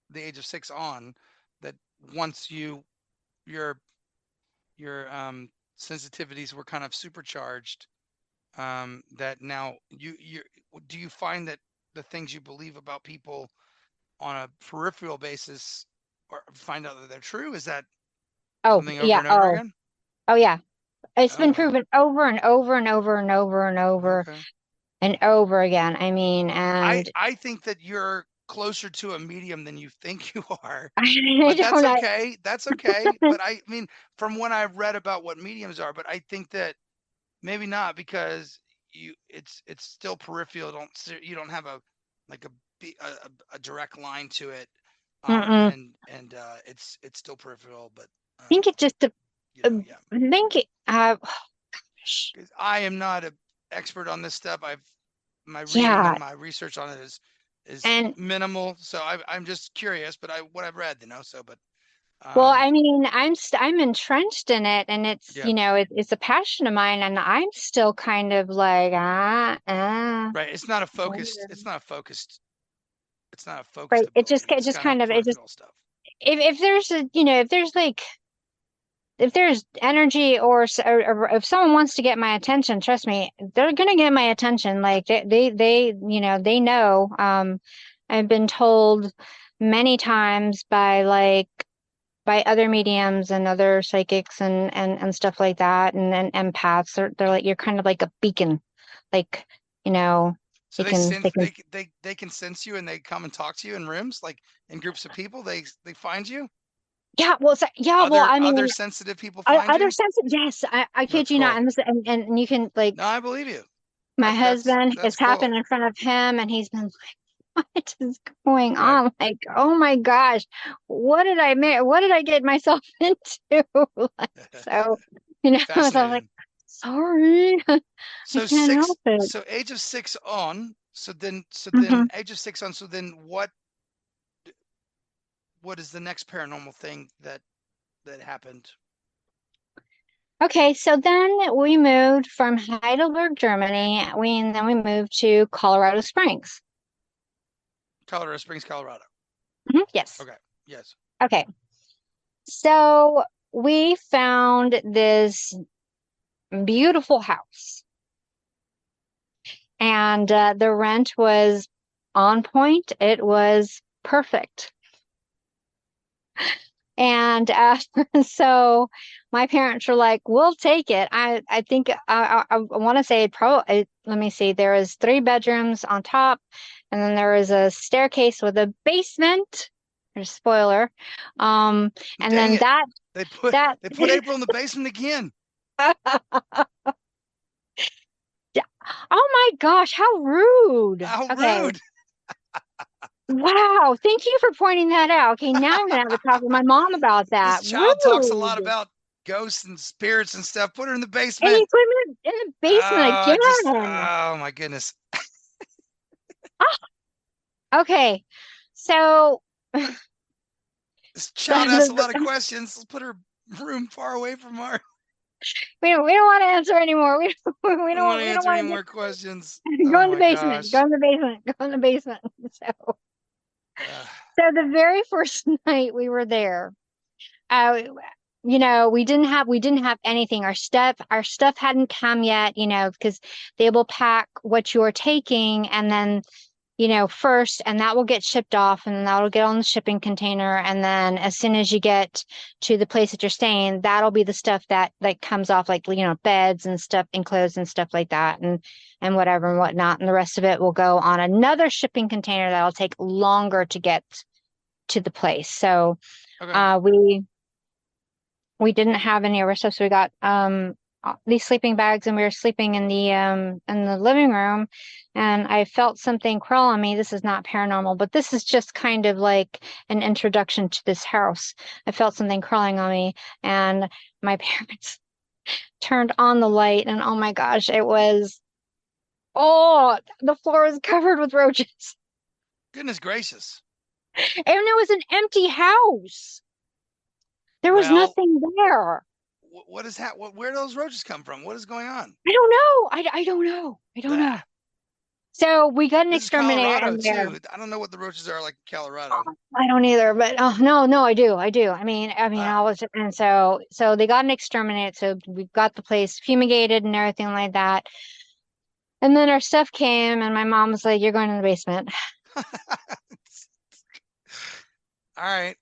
the age of 6 on, that once your your sensitivities were kind of supercharged, that now you do you find that the things you believe about people on a peripheral basis or find out that they're true? Is that Oh, something over yeah. and over Oh, again? oh, yeah. It's Oh been wow. proven over and over and over and over and over Okay. and over again. I mean, and I think that you're closer to a medium than you think you are, I but that's don't know. okay. That's okay. But I mean, from what I've read about what mediums are, but I think that maybe not, because it's still peripheral. You don't have a like a direct line to it, Mm-mm. it's still peripheral. But I think it just, yeah, I think it, 'cause I am not an expert on this stuff. My reading yeah. and my research on it is And minimal, so I'm just curious. But what I've read, so but Well, Um, I mean, I'm entrenched in it, and it's yeah, it's a passion of mine, and I'm still kind of like right. It's not a focused. wonder. It's not a focused. It's not a focused Right. ability. It It's just kind of kind of it just peripheral stuff. if there's a if there's like if there's energy or if someone wants to get my attention, trust me, they're gonna get my attention. Like they they know. I've been told many times by by other mediums and other psychics and stuff like that and empaths. They're like you're kind of like a beacon, like you know So they they sense can they can sense you and they come and talk to you in rooms, like in groups of people. They find you. yeah well I Other mean sensitive people find other you. sense yes I kid That's you not cool. and and you can like No, I believe you. my husband That's it's cool. happened in front of him and he's been what is going Right. on? Like, oh my gosh, what did I make? What did I get myself into? Like, so, so I was like, Fascinating. sorry, I So can't help it. so age of 6 on. So then Hmm. age of 6 on. So then what is the next paranormal thing that happened? Okay, so then we moved from Heidelberg, Germany. And then we moved to Colorado Springs. Colorado Springs, Colorado. Yes. Okay. Yes. Okay. So we found this beautiful house, and the rent was on point. It was perfect. And so my parents were like, "We'll take it." I think I want to say probably. Let me see. There is 3 bedrooms on top, and then there is a staircase with a basement. There's a spoiler. Um, and Dang then it. that that. They put April in the basement again. Oh my gosh, how rude. How Okay. rude. Wow. Thank you for pointing that out. Okay, now I'm gonna have to talk with my mom about This that. child talks a lot Rude. about ghosts and spirits and stuff. Put her in the And you basement. put me in the basement again. Oh my goodness. Okay. So This child asks a lot of the, questions. Let's put her room far away from her. we don't want to answer anymore. I don't want to We don't answer any want more questions. to go Oh in the my basement. Go gosh. in the basement. Go in the basement. Uh, So the very first night we were there, uh, we didn't have anything. Our stuff hadn't come yet, because they will pack what you're taking and then first, and that will get shipped off, and then that'll get on the shipping container. And then as soon as you get to the place that you're staying, that'll be the stuff that like comes off, like, beds and stuff and clothes and stuff like that, and whatever and whatnot. And the rest of it will go on another shipping container that'll take longer to get to the place. So okay. we didn't have any of our stuff, so we got these sleeping bags, and we were sleeping in the living room, and I felt something crawl on me. This is not paranormal, but this is just kind of like an introduction to this house. I felt something crawling on me, and my parents turned on the light, and oh my gosh, the floor was covered with roaches. Goodness gracious. And it was an empty house. There was Well, nothing there. what is where do those roaches come from? What is going on? I don't know. I don't know. I don't know. Bah. So we got an This is exterminator Colorado in there. too. I don't know what the roaches are like in Colorado. I don't either, but oh no, I do. Wow. I was, and so they got an exterminator. So we got the place fumigated and everything like that. And then our stuff came, and my mom was like, "You're going in the basement." All right.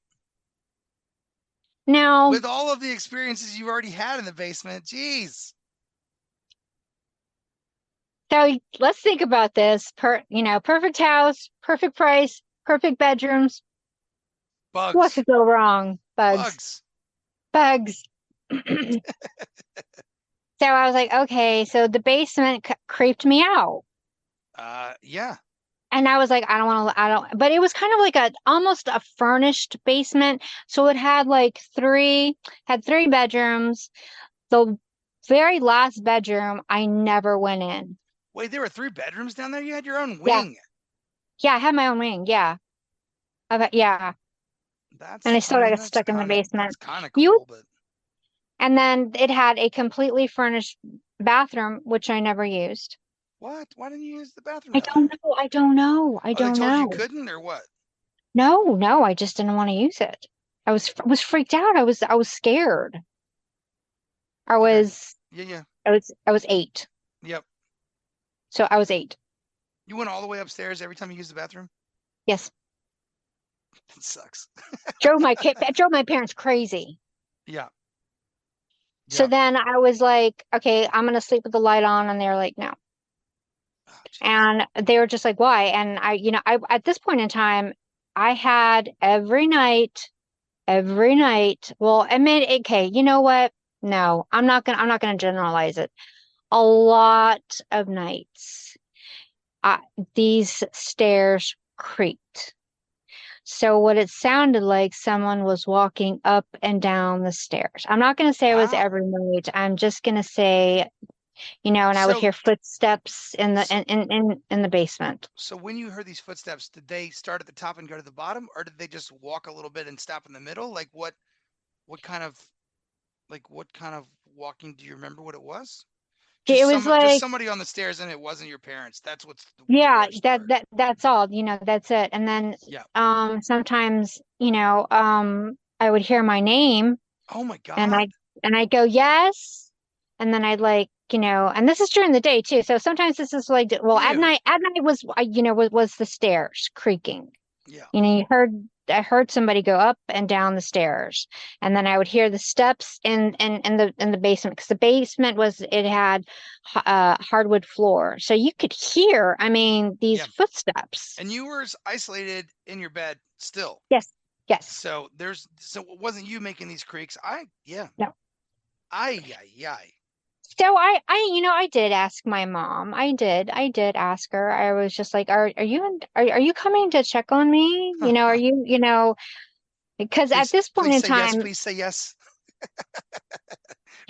Now, With all of the experiences you've already had in the basement, geez. so let's think about this. Perfect house, perfect price, perfect bedrooms. What Bugs. could go wrong? Bugs. Bugs. Bugs. So I was like, okay, so the basement creeped me out. Yeah. And I was like, I don't, but it was kind of like almost a furnished basement. So it had like had 3 bedrooms. The very last bedroom, I never went in. Wait, there were 3 bedrooms down there? You had your own Yeah. wing. Yeah, I had my own wing. Yeah. Yeah. and I I still mean, got stuck in the that's basement. kind of You cool, but and then it had a completely furnished bathroom, which I never used. what? Why didn't you use the bathroom I down there? don't know. I don't know. I Oh, they don't told you you know. couldn't, or what? No, no, I just didn't want to use it. I was freaked out. I was scared. I Okay. was Yeah, yeah. I was 8. Yep. So I was 8. You went all the way upstairs every time you used the bathroom? Yes. That sucks. Drove my parents crazy. Yeah. So Yeah. then I was like, okay, I'm gonna sleep with the light on, and they're like, no. Oh, jeez. And they were just like, why? And I at this point in time, I had every night. Well, I mean, okay, you know what? No, I'm not gonna generalize it. A lot of nights, uh, these stairs creaked. So what it sounded like someone was walking up and down the stairs. I'm not going to say it was Wow. every night. I'm just going to say, and I would So, hear footsteps in the so, in the basement. so when you heard these footsteps, did they start at the top and go to the bottom, or did they just walk a little bit and stop in the middle? Like what kind of, what kind of walking? Do you remember what it was? It was Just like, somebody on the stairs, and it wasn't your parents. That's what's the yeah, worst that part. that that's all, that's it. And then Yeah. sometimes, I would hear my name, Oh my and God. I go, yes. And then I'd like, and this is during the day too. So sometimes this is like, well, Ew. at night was, was the stairs creaking. Yeah. I heard somebody go up and down the stairs, and then I would hear the steps in the basement, because the basement it had hardwood floor, so you could hear, I mean, these Yeah. footsteps. And you were isolated in your bed still. Yes, yes. So it wasn't you making these creaks. Yeah. No. Yeah. So I did ask my mom. I did ask her. I was just like, are you coming to check on me? Are you, because at this point Please in say yes. time, Please say yes.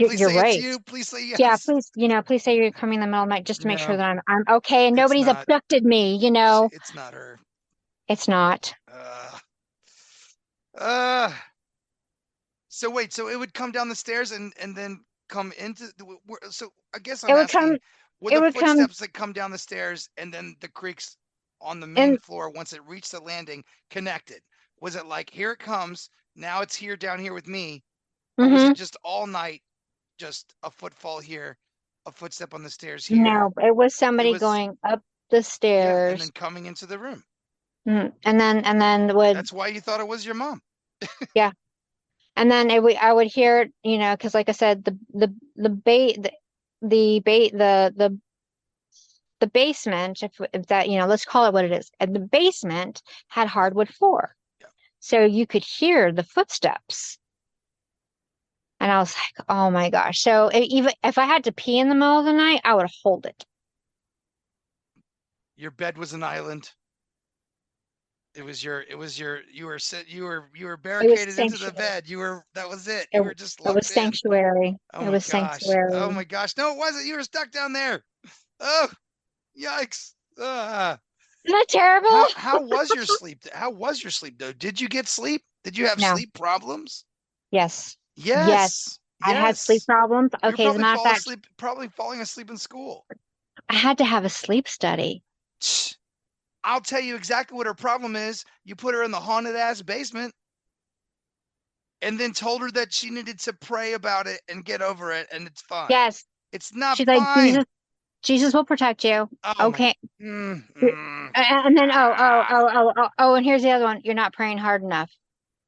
Please you're say it's right. you. Please say Yeah, yes. please say you're coming in the middle of the night, just to make sure No, that I'm okay and it's nobody's not. abducted me. It's not her. It's not. Uh, uh. So wait. So it would come down the stairs and then come into the. So I guess It I'm would come asking, were it the would come footsteps that come down the stairs and then the creaks on the main in. floor once it reached the landing connected? Was it like, here it comes, now it's here down here with me, or was it Hmm. just all night, just a footfall here, a footstep on the stairs here? No, it was It somebody was, going up the yeah, and stairs. then coming into the room. And then would, That's why you thought it was your mom. yeah. And then I would hear it, because like I said, the bait the bait the basement, if that, let's call it what it is. And the basement had Yeah, hardwood floor. yeah. So you could hear the footsteps. And I was like, oh my gosh. So even if I had to pee in the middle of the night, I would hold it. Your bed was an island. You were It was barricaded into the sanctuary. bed. That was it. It, You were just it was locked in. sanctuary. Oh It my was gosh. Oh sanctuary. my gosh. No, it wasn't. You were stuck down there. Oh, yikes. Isn't that terrible? How was your sleep? How was your sleep though? Did you get sleep? Did you have No. sleep problems? Yes. Yes. Yes. I had sleep Yes. problems. You're Okay, as a matter of fact, probably falling asleep in school. I had to have a sleep study. I'll tell you exactly what her problem is. You put her in the haunted ass basement and then told her that she needed to pray about it and get over it, and it's fine. Yes. It's not She's like, fine. Jesus will protect you. Oh my. Okay. Mm. And then, and here's the other one. You're not praying hard enough.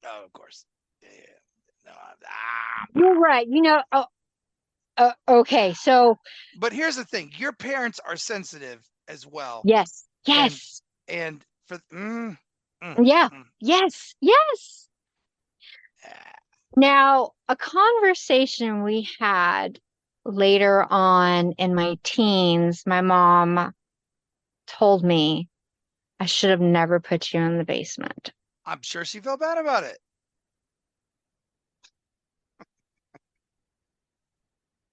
Oh, of course. Yeah. No. You're right. Okay. So But here's the thing: your parents are sensitive as well, yes, and yes, and for yeah, mm. yes, yes. Ah, Now, a conversation we had later on in my teens, my mom told me I should have never put you in the basement. I'm sure she felt bad about it.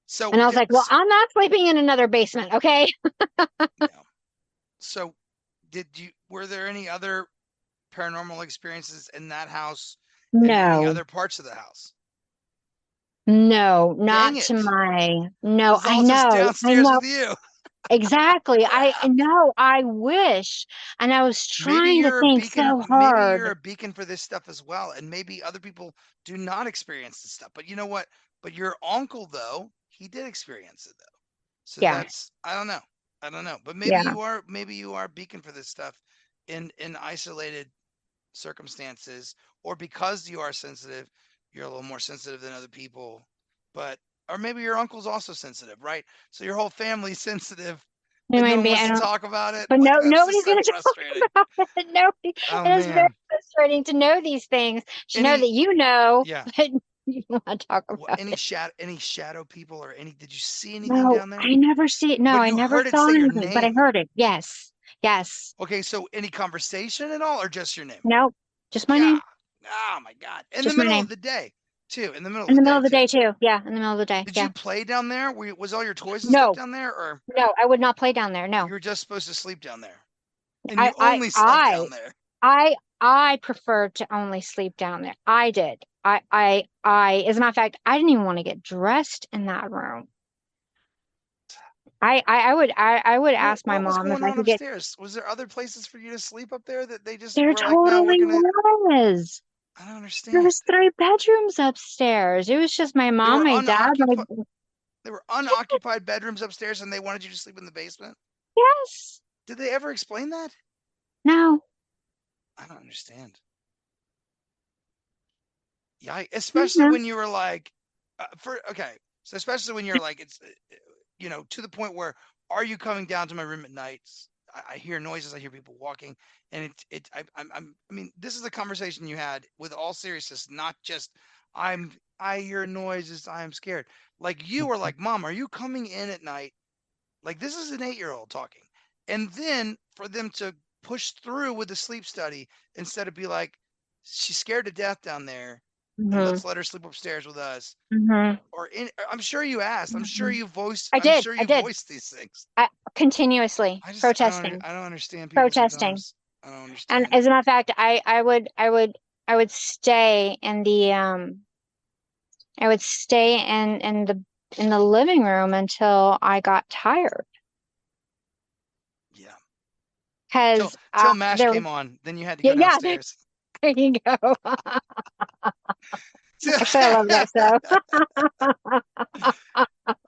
So And I was like, well, I'm not sleeping in another basement, okay? yeah. So were there any other paranormal experiences in that house in any No, other parts of the house? no, Dang not to it. my, It no, was all just I downstairs know. with you. Exactly. I Crap. know. I wish. And I was Maybe trying to you're a think beacon. so Maybe you're hard. a beacon for this stuff as well. And maybe other people do not experience this stuff. But you know what? But your uncle, though, he did experience it, though. So Yeah. that's, I don't know. I don't know. But Yeah. maybe you are a beacon for this stuff in isolated circumstances, or because you are sensitive, you're a little more sensitive than other people. But or maybe your uncle's also sensitive, right? So your whole family's sensitive, It and no might one be. wants I to don't, talk about it. but Like no, that's just nobody's so going to talk frustrating. about it. Nobody. Oh It is very man. frustrating to know these things, to know Any that you know, yeah. but you don't want to talk about it. Any shadow people or any did you see anything No, down there? I never see it. No, But I you never heard it saw say your anything, but I name. heard it. Yes. Yes. Okay, so any conversation at all or just your name? Nope. Just my Yeah. name. Oh my god. In the Just my middle of name. the day, too. In the middle of In the the middle day, of the too. day, too. Yeah. In the middle of the day. Did you Yeah. play down there? Was all your toys and stuff No, down there, or no, I would not play down there. you No. were just supposed to sleep down there? And I, you I, only slept I, down there. I prefer to only sleep down there. I did. As a matter of fact, I didn't even want to get dressed in that room. I would ask my What was mom if going I on could get, upstairs? Was there other places for you to sleep up there that they just there were like, no, we're totally gonna. was. I don't There understand. was 3 bedrooms upstairs. It was just my They mom, were my dad, my, unoccupied. They were unoccupied bedrooms upstairs, and they wanted you to sleep in the basement. yes. Did they ever explain that? No. I don't understand. Yeah, especially No. when you were like, okay, so especially when you're like, it's, to the point where, are you coming down to my room at nights? I hear noises, I hear people walking, and I mean, this is a conversation you had with all seriousness, not just, I hear noises, I am scared. Like you were like, Mom, are you coming in at night? Like this is an 8-year-old talking, and then for them to push through with the sleep study instead of be like, she's scared to death down there and Hmm. let's let her sleep upstairs with us. Hmm. I'm sure you asked. I I'm did. sure I you did. voiced these things. Continuously protesting, I don't understand people protesting. sometimes. I don't And understand it. as a matter of fact, I would stay in the I would stay in the living room until I got tired. Yeah. Because Till MASH there was, came on, then you had to yeah, go yeah, downstairs. there you go. Actually, I love that show.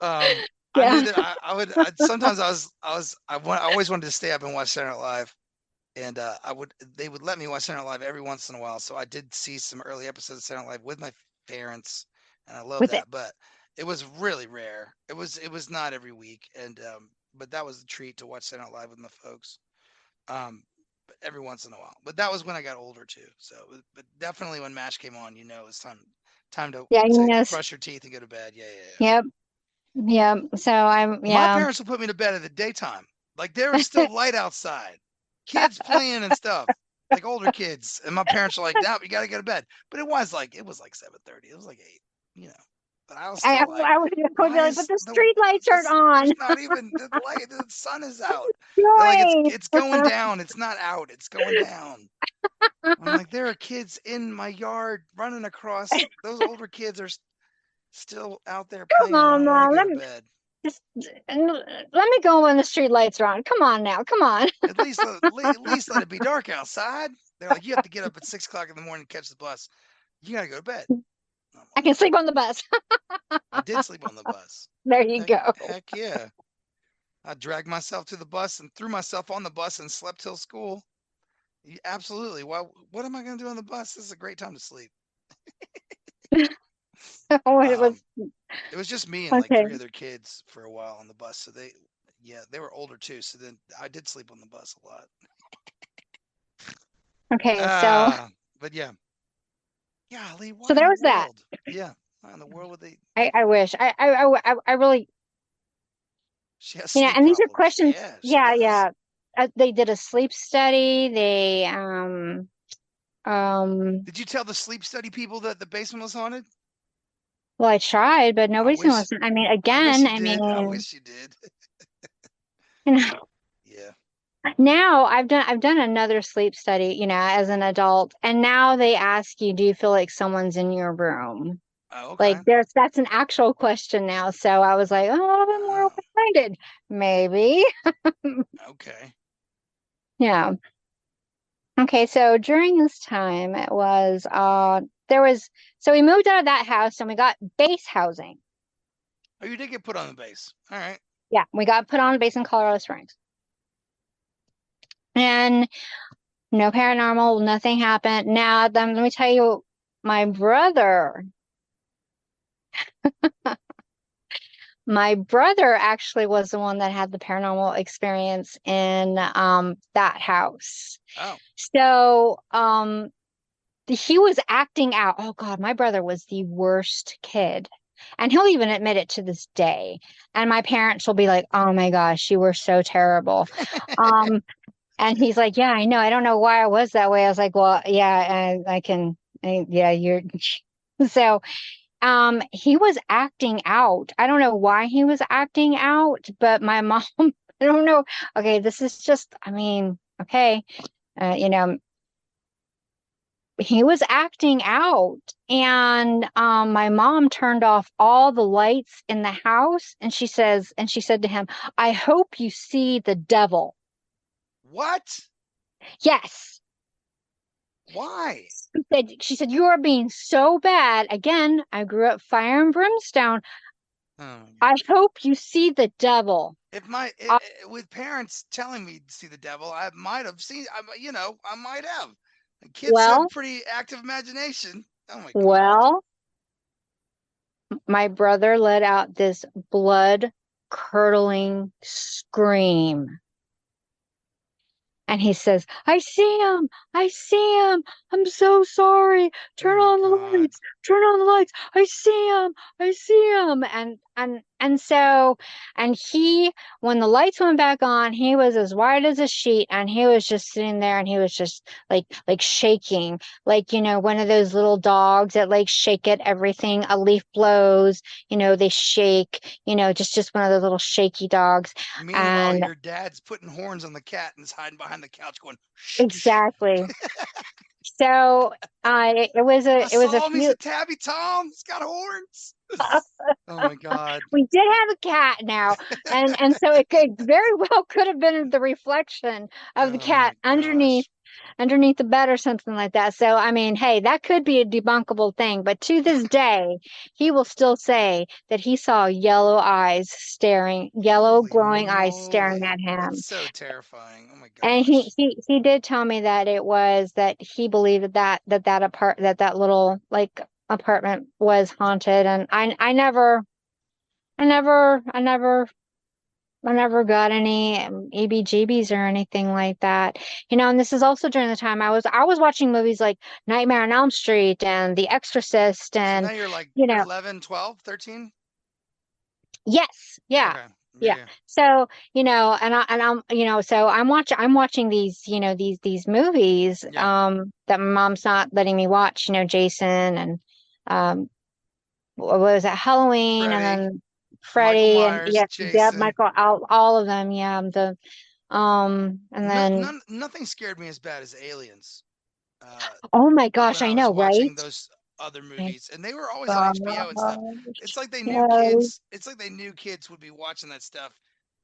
I knew Yeah. that sometimes I always wanted to stay up and watch Saturday Night Live, and they would let me watch Saturday Night Live every once in a while. So I did see some early episodes of Saturday Night Live with my parents, and I love With it. that. But it was really rare. It was not every week, and but that was a treat to watch Saturday Night Live with my folks. But every once in a while. But that was when I got older too. So, but definitely when MASH came on, it was time to Yeah, say yes. brush your teeth and go to bed. Yeah, yeah, yeah. Yep. Yep. So My yeah. parents would put me to bed at the daytime. Like there was still light outside, kids playing and stuff, like older kids. And my parents were like, "No, you gotta go to bed." But it was like 7:30. It was like 8, you know. But I was still like, I would be why like, but is the street lights aren't there's on. not even the light, the sun is out. They're like, it's Joy. it's going down. It's not out, it's going down. I'm like, there are kids in my yard running across. Those older kids are still out there Come playing. I on, don't want to Mom. go to bed. Just, let me go when the street lights are on. Come on now. Come on. At least let it be dark outside. They're like, you have to get up at 6 o'clock in the morning to catch the bus. You gotta go to bed. I'm I like, can sleep on the bus. I did sleep on the bus. There you go. Heck yeah. I dragged myself to the bus and threw myself on the bus and slept till school. Absolutely. What am I gonna do on the bus? This is a great time to sleep. It was It was just me and like okay. 3 other kids for a while on the bus. So they were older too. So then I did sleep on the bus a lot. Okay, But yeah. Golly, why so in there the was that. world? Yeah. Why in the world would they? I wish. I really, She has sleep and these are problems. questions. Yeah, she Yeah, does. yeah. They did a sleep study. They Did you tell the sleep study people that the basement was haunted? well, I tried, but I nobody's gonna wish listen. I mean, I wish again, you did. I wish you did. you know, Yeah. Now I've done another sleep study, as an adult, and now they ask you, do you feel like someone's in your room? Oh, Like okay. that's an actual question now. So I was like, oh, a little bit more Oh, open-minded. Maybe. okay. Yeah. Okay, so during this time it was there was so we moved out of that house and we got base housing. Oh, you did get put on the base. All right. Yeah, we got put on a base in Colorado Springs. And no paranormal, nothing happened. Now, then let me tell you, my brother, my brother actually was the one that had the paranormal experience in that house. Oh, So, he was acting out. Oh God, my brother was the worst kid. And he'll even admit it to this day. And my parents will be like, "Oh my gosh, you were so terrible." Um, And he's like, yeah, I know. I don't know why I was that way. I was like, well, yeah, I can, yeah, you're. So, he was acting out. I don't know why he was acting out, but my mom, I don't know. Okay, this is just, I mean, okay, uh, you know, he was acting out, and my mom turned off all the lights in the house, and she said to him, "I hope you see the devil." what? Yes. Why? She said, you are being so bad. Again, I grew up fire and brimstone. Oh my I gosh. hope you see the devil. If my Uh, with parents telling me to see the devil, I might have seen. I might have. Kids have well, pretty active imagination. Oh my God. well, my brother let out this blood curdling scream. And he says, I see him. I see him. I'm so sorry. Oh Turn my on the God. lights. Turn on the lights. I see him. I see him. And he, when the lights went back on, he was as white as a sheet, and he was just sitting there, and he was just like shaking, like, one of those little dogs that like shake at everything. A leaf blows, they shake, just one of those little shaky dogs. Meanwhile, And your dad's putting horns on the cat and is hiding behind the couch going, shh, shh. exactly. So I it was a saw him. He's few. a tabby Tom. He's got horns. Oh my God. We did have a cat now, and so it could very well could have been the reflection of the Oh my cat gosh. underneath the bed or something like that. So I mean, hey, that could be a debunkable thing, but to this day, he will still say that he saw yellow Holy glowing eyes staring moly. at That's him. so terrifying. Oh my And gosh. he did tell me that it was that he believed that little like apartment was haunted, and I never I never I never I never got any EBGBs or anything like that. And this is also during the time I was watching movies like Nightmare on Elm Street and The Exorcist, So now and you're like you know 11, 12, 13? yes, yeah. Okay. Yeah. Yeah. So, so I'm watching these movies Yeah. that my mom's not letting me watch, Jason and um what was it, Halloween, and Freddy, then Michael Freddy, and Myers, yeah, Deb, Jason. Michael, all of them, yeah. And No, then nothing scared me as bad as Aliens. Uh, oh my when gosh, I I was know, watching right? those other My movies, and they were always on HBO and stuff. It's gosh. like they knew Yes. kids. It's like they knew kids would be watching that stuff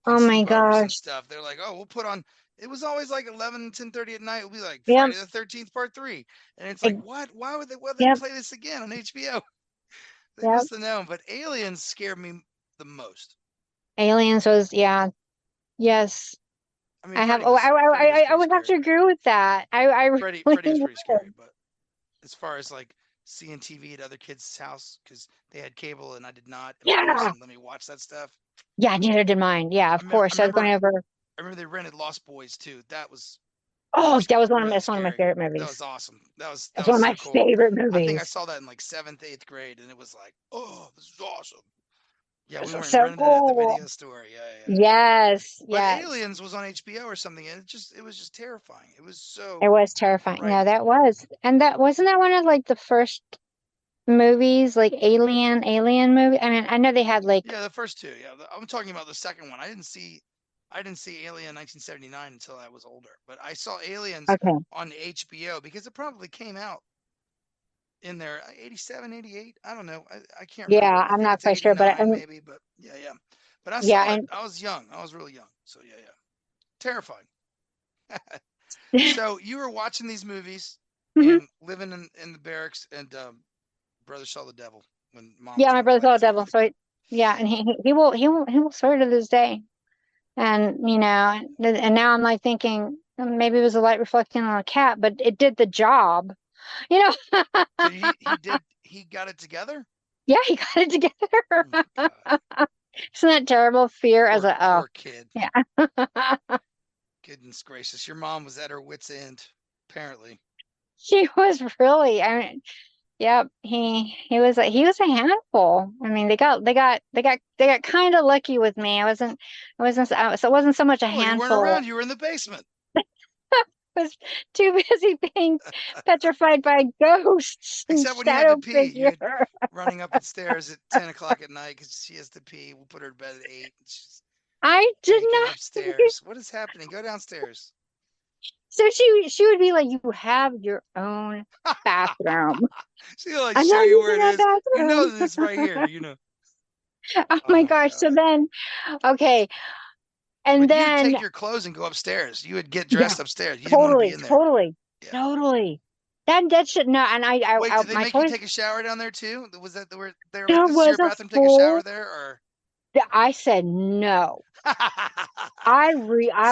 on Oh my sleepovers and gosh. stuff. They're like, "Oh, we'll put on." It was always like 11, 10:30 at night. It'll be like Yep. Friday the 13th Part 3, and it's like, ex- what? Why would they Yep. play this again on HBO? They Yep. must have known. But Aliens scared me the most. Aliens was, yeah. Yes. I mean, I have. Freddy Oh, was Freddy was I pretty would have scary, to but agree with that. I really Freddy was pretty scary. would. But as far as like seeing TV at other kids' house because they had cable and I did not, and my parents Yeah. didn't let me watch that stuff. Yeah. Neither did mine. Yeah. I, Of me- I course. I was remember, going over. I remember they rented Lost Boys too. That Oh, was that was really that's one of my scary. favorite That movies. was awesome. That was that It's one was of so my cool. favorite I think I movies. saw that in like seventh, eighth grade, and it was like, oh, this is awesome. Yeah, we This is went and so rented it at the cool. video store. Yeah, yeah, yeah. Yes. But Yes. Aliens was on HBO or something, and it was just terrifying. It was It so was terrifying. Yeah, frightening. that was. And that wasn't that one of like the first movies, like Alien movie. I mean, I know they had like, Yeah, the first two. Yeah, I'm talking about the second one. I didn't see. I didn't see Alien in 1979 until I was older, but I saw Aliens Okay. on HBO because it probably came out in there 87, 88. I don't know. I can't remember. Yeah, I I'm think not it's quite sure, but 89 maybe, but yeah, yeah. But I yeah, saw it. and I was young. I was really young. So yeah, yeah. Terrifying. yeah, So you were watching these movies my and living in the barracks, and brother saw the devil when mom turned the brother saw a lights devil, on. so yeah, and he will swear to this day. And and now I'm like thinking maybe it was a light reflecting on a cat, but it did the job. You know, So he got it together? yeah, he got it Oh my together. god. Isn't that terrible fear as a oh Poor kid. yeah. Goodness gracious. Your mom was at her wit's end, apparently. She was really, I mean, yep, he was a handful. I mean, they got kind of lucky with me. So it wasn't so much a Well, you weren't handful. around, you were in the basement. I was too busy being petrified by ghosts and Except when you had to shadow pee. You figure. had running up the stairs at 10 o'clock at night because she has to pee. We'll put her to bed at 8. And she's I did taken not. upstairs. What is happening? Go downstairs. So she would be like, "You have your own bathroom." She'll like I'm show not you where using it that is. You know bathroom. that it's right here, you know. Oh Oh my my gosh. So God. then, okay. And But you'd then, take your clothes and go upstairs. You would get yeah, dressed upstairs. You didn't want to be totally, in there. totally, Yeah. totally. That should no. And Wait, did they my make you toys, take a shower down there too? Was that where they were like, there this is your was a bathroom, take a shower full, there? Or I said no. I so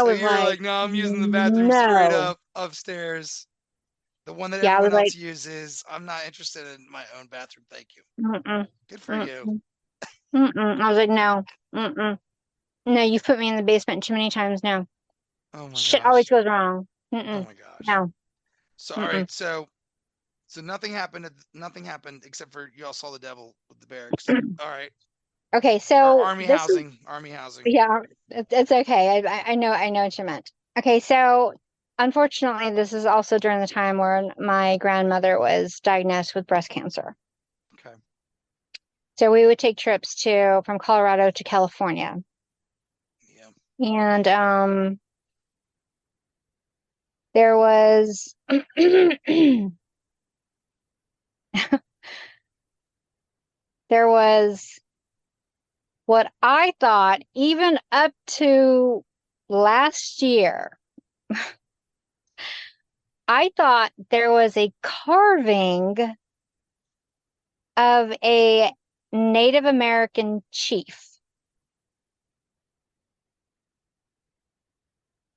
was you were like, like, no, I'm using the bathroom straight no. up upstairs. The one that Yeah, I everyone was like, else uses. I'm not interested in my own bathroom. Thank you. mm-mm, Good for you. mm-mm, mm-mm. I was like, no, mm-mm. No, you've put me in the basement too many times now. Oh my Shit always gosh. goes wrong. Oh Mm-mm. my gosh. No, So all mm-mm. right, so nothing happened. Nothing happened except for y'all saw the devil with the barracks. All right, Okay, or so army this is housing. Army housing. yeah, it's okay. I know what you meant. Okay, so unfortunately, this is also during the time when my grandmother was diagnosed with breast cancer. Okay. So we would take trips to from Colorado to California, Yeah. and there was there was what I thought even up to last year, I thought there was a carving of a Native American chief.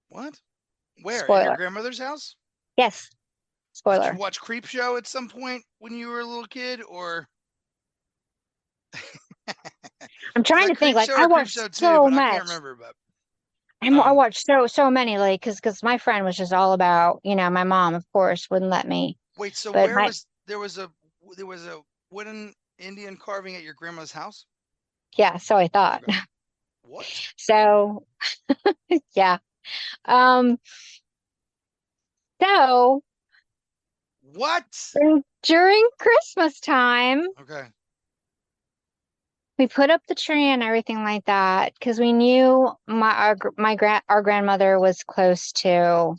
What? Where? At your Spoiler. grandmother's house? Yes, Did you spoiler. watch Creep Show at some point when you were a little kid, or I'm was trying that to think. Creep Like Show I or Creep watched Show 2? so But I can't much. remember. But I um, watched so many. Like because my friend was just all about. My mom, of course, wouldn't let me. wait. So But where my was there was a wooden Indian carving at your grandma's house? yeah. So I thought. Okay. What? So yeah. Um. So What? during Christmas time, Okay. we put up the tree and everything like that because we knew our grandmother was close to,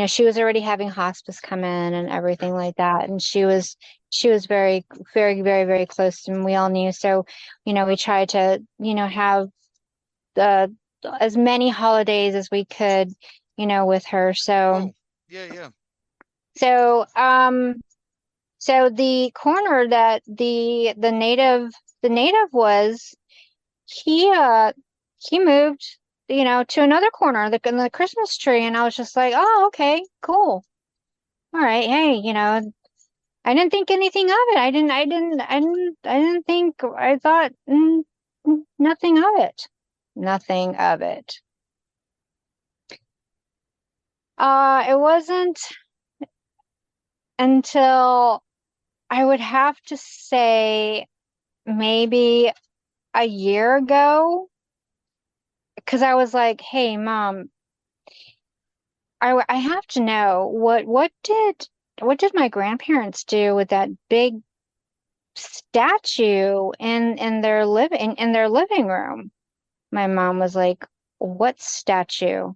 she was already having hospice come in and Okay. everything like that, and she was very very very very close, and we all knew. So we tried to have the as many holidays as we could with her. So Cool. Yeah. Yeah. so so the corner that the native was, he moved, to another corner of the Christmas tree, and I was just like, oh, okay, cool. All right, hey, I didn't think anything of it. I didn't think. I thought nothing of it. Nothing of it. It wasn't until I would have to say maybe a year ago, because I was like, hey, Mom, I have to know what did my grandparents do with that big statue in their living room? My mom was like, what statue?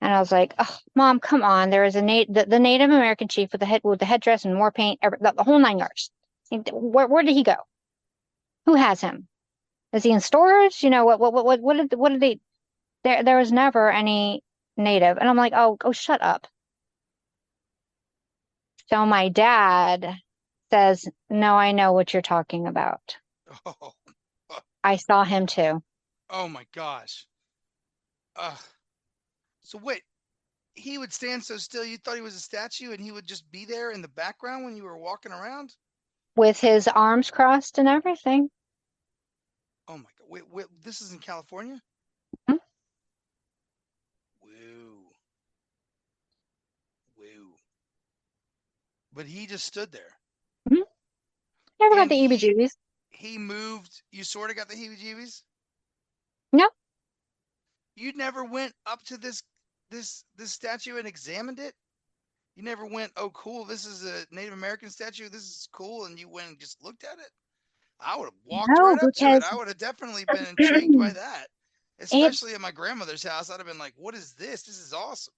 And I was like, oh, Mom, come on. There is the Native American chief with the headdress and war paint, the whole nine yards. Where did he go? Who has him? Is he in storage? What did they? There was never any native. And I'm like, oh, shut up. So my dad says, no, I know what you're talking about. Oh, I saw him too. oh my gosh. So wait, he would stand so still you thought he was a statue and he would just be there in the background when you were walking around? With his arms crossed and everything. Oh my God. Wait, this is in California? Hmm? Woo. Woo. But he just stood there. Mhm. Never got And the EBGBs. he moved. You sort of got the heebie-jeebies? No, You never went up to this statue and examined it? You never went, oh cool, this is a Native American statue, this is cool, and you went and just looked at it? I would have walked no, right up to it. because I would have definitely been intrigued by that. it Especially at my grandmother's house. I'd have been like, what is this? This is awesome.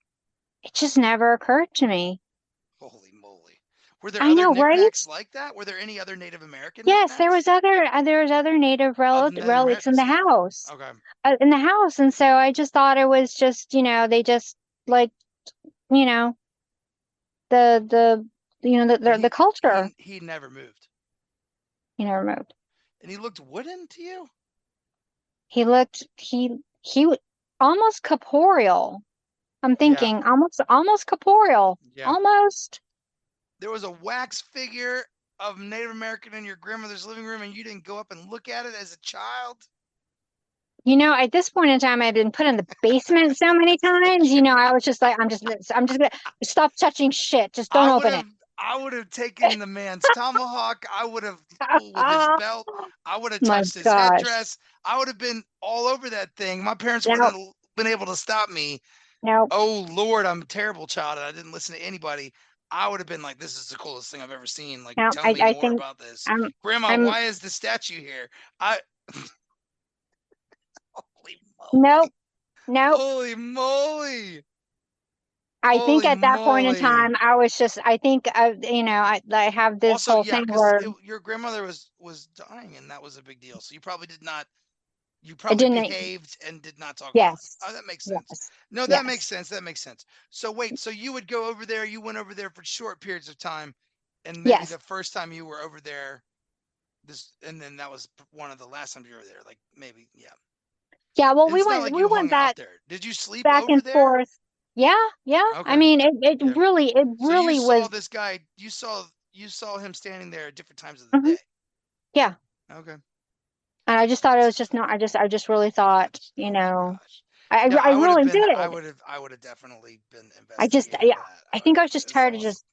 it just never occurred to me. Holy moly. Were there I other know, right? knickknacks like that? Were there any other Native American Yes, knickknacks? there was other native Of Native relics in Americans, the yeah. house. Okay. In the house, and so I just thought it was just, they just like, you know, the But the culture, he never moved. removed. And he looked wooden to you? He looked almost corporeal. I'm Yeah. thinking almost corporeal. Yeah. Almost. There was a wax figure of Native American in your grandmother's living room and you didn't go up and look at it as a child? At this point in time, I've been put in the basement so many times. I was just like, I'm just gonna stop touching shit. Just don't open it. I would have taken the man's tomahawk. I would have pulled with his belt. I would have My touched his gosh. headdress. I would have been all over that thing. My parents No. wouldn't have been able to stop me. No. Oh Lord, I'm a terrible child and I didn't listen to anybody. I would have been like, this is the coolest thing I've ever seen. Like, No, tell me I more think about this. I'm Why is the statue here? Holy nope. Holy moly. I think Holy at that point in moly. time, I was just, I think, I have this Also, whole yeah, thing because where your grandmother was dying, and that was a big deal. So you probably did not. You I probably didn't. behaved and did not talk about it. Yes. Oh, that makes sense. Yes. No, that Yes. makes sense. That makes sense. So wait, so you would go over there. You went over there for short periods of time, and maybe Yes. the first time you were over there, and then that was one of the last times you were there. Like maybe, yeah. Yeah. Well, And it's not like we you went hung out back there. Did you sleep back over and there? forth. Yeah. Yeah. Okay. I mean, it Yeah. really So you saw was. this guy. You saw him standing there at different times of the Mhm. day. Yeah. Okay. And I just thought it was just no. I just really thought, Oh my gosh. I Yeah, really did. I would have definitely been investigating that. I think I was just It's tired of awesome. just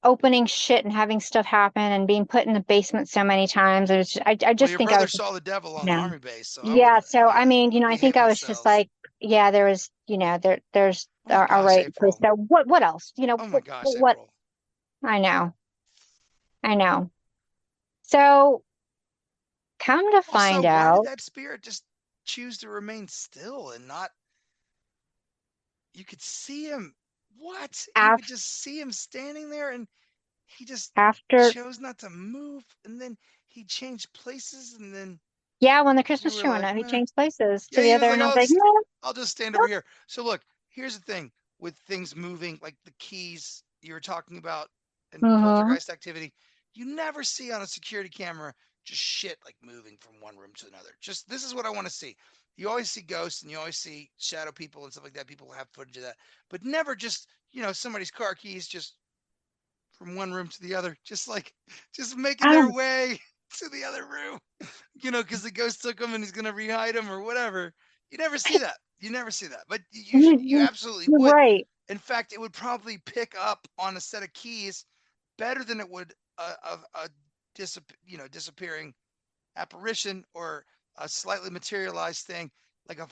opening shit and having stuff happen and being put in the basement so many times. I just Well, your think I brother was, saw the devil on no. Army base, so Yeah. So I mean, I think behave I was just ourselves. like, yeah, there was, there's Oh my a gosh, right April. place. So what else? Oh my gosh, what? April. I know. So come to find Also, why out, did that spirit just choose to remain still and not? You could see him. What? You could just see him standing there, and he just after, chose not to move, and then he changed places, and then yeah, when the Christmas were tree went like, up, he "Meh." changed places to Yeah, the he was other, like, and I was like, no. I'll just stand over here. So look, here's the thing with things moving, like the keys you were talking about and poltergeist activity, you never see on a security camera just shit like moving from one room to another. Just this is what I want to see. You always see ghosts and you always see shadow people and stuff like that. People have footage of that, but never just, somebody's car keys just from one room to the other, just making their way to the other room, because the ghost took them and he's going to rehide them or whatever. You never see that. But you absolutely would. Right. In fact, it would probably pick up on a set of keys better than it would a disappearing apparition or a slightly materialized thing. Like a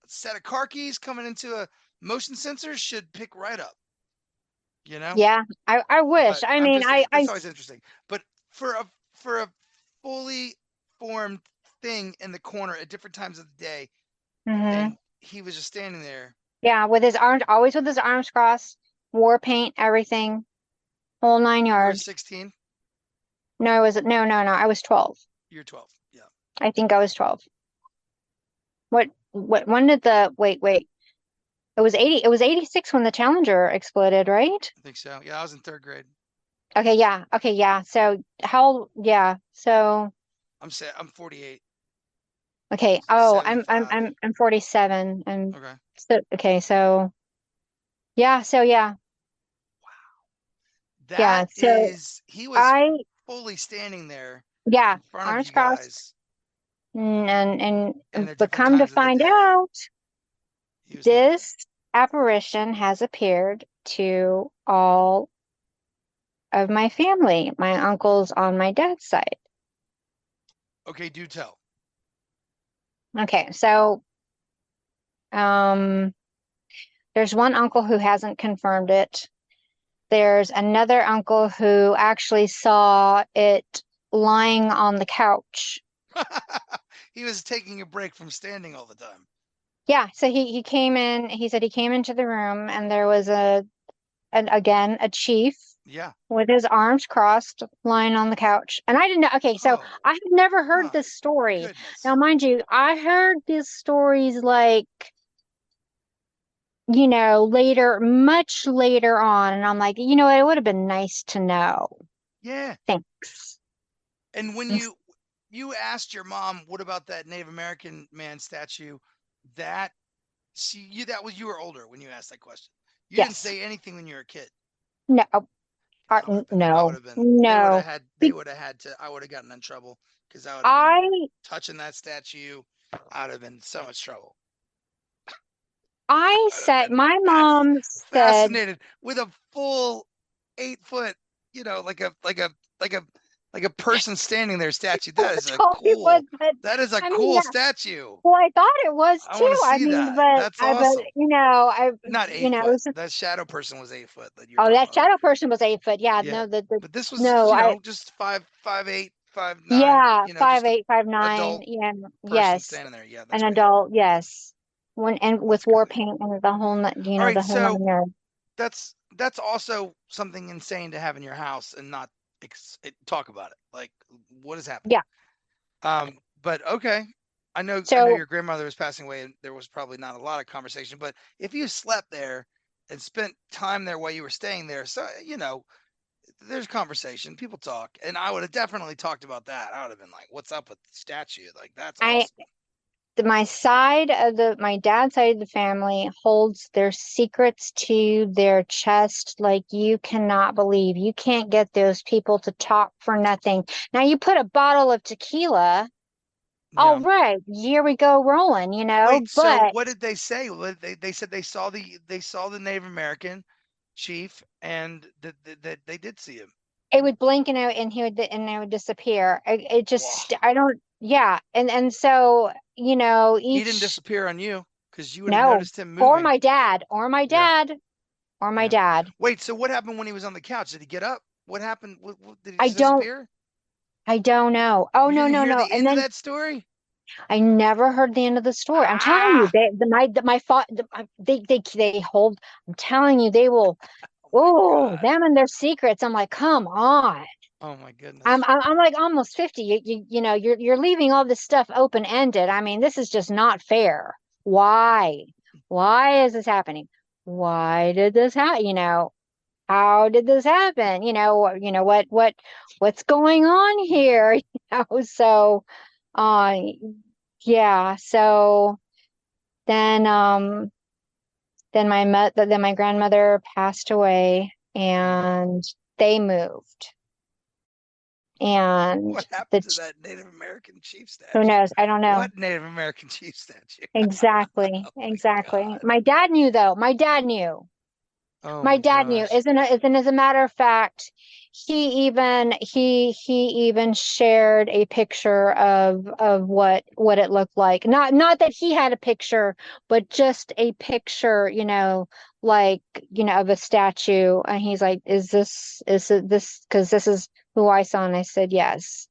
set of car keys coming into a motion sensor should pick right up. Yeah, I wish. But I mean, that's always interesting. But for a fully formed thing in the corner at different times of the day, and he was just standing there. Yeah, with his arms, always with his arms crossed, war paint, everything, whole 9 You were yards. 16. No, no. I was 12. You're 12. Yeah, I think I was 12. When did wait. It was 86 when the Challenger exploded, right? I think so. Yeah, I was in 3rd grade. Okay, yeah. So yeah. So I'm 48. okay. Oh, 75. I'm 47 and Okay. so okay, so yeah, That so is, he was I fully standing there yeah, in front of arms you crossed. guys, and at But different come to times of the find day, out, he was standing there. this apparition has appeared to all of my family, my uncles on my dad's side. Okay, do tell. Okay, so there's one uncle who hasn't confirmed it. There's another uncle who actually saw it lying on the couch. He was taking a break from standing all the time. Yeah, so he came in, he said he came into the room and there was again a chief Yeah. with his arms crossed lying on the couch. And I didn't know. Okay, so Oh, I had never heard my this story. goodness. Now, mind you, I heard these stories like, later, much later on. And I'm like, it would have been nice to know. Yeah. Thanks. And when you asked your mom, what about that Native American man statue? That you were older when you asked that question. You didn't Yes. say anything when you were a kid. No. I would No. have been. No. They would have had to. I would have gotten in trouble because I would have I been touching that statue. I would have been in so much trouble. I I would have said been my mom said fascinated with a full 8 foot, like a person standing there statue. That is a totally was, cool. but That is a I mean, cool yeah. statue. Well, I thought it was I too. want to I see mean, that. but That's awesome. Not 8 foot. it's just, That shadow person was 8 foot that you were oh, talking that about. shadow person was 8 foot. Yeah, Yeah. no, But this was, no, just 5'8", 5'9", yeah, just 5'8", 5'9", adult yeah, person yes, standing there. Yeah, an that's crazy. adult, yes, and That's with war crazy. paint and the whole, All right, the whole so 9 yards. that's also something insane to have in your house and not talk about it. Like, what has happened? Yeah. But okay. I know So your grandmother was passing away and there was probably not a lot of conversation, but if you slept there and spent time there while you were staying there, so there's conversation, people talk, and I would have definitely talked about that. I would have been like, what's up with the statue? Like, that's awesome. my dad's side of the family holds their secrets to their chest like you cannot believe. You can't get those people to talk for nothing. Now you put a bottle of tequila, all right, here we go rolling, Wait, so but what did they say? They said they saw the Native American chief and that they did see him. it would blink and it would disappear. It just, Wow. I don't, yeah. And so, He didn't each, disappear on you because you would have no, noticed him moving. or my dad. Wait, so what happened when he was on the couch? Did he get up? What happened? Did he I just disappear? don't know. Oh, You no, didn't no, hear no. the And end of then that story? I never heard the end of the story. I'm telling you, Ah! my father, they hold. I'm telling you, they will. Oh, them and their secrets. I'm like, come on. Oh my goodness. I'm like almost 50. You're leaving all this stuff open ended. I mean, this is just not fair. Why? Why is this happening? Why did this happen? How did this happen? What's going on here? So, uh, yeah. So then my grandmother passed away and they moved. And what happened to that Native American chief statue? who knows? I don't know. What Native American chief statue? Exactly. Oh Exactly. My dad knew though. My dad knew. Oh My dad knew. gosh. Isn't as a matter of fact, he even shared a picture of what it looked like. Not that he had a picture, but just a picture, like, of a statue. And he's like, is it this? Because this is who I saw. And I said, yes,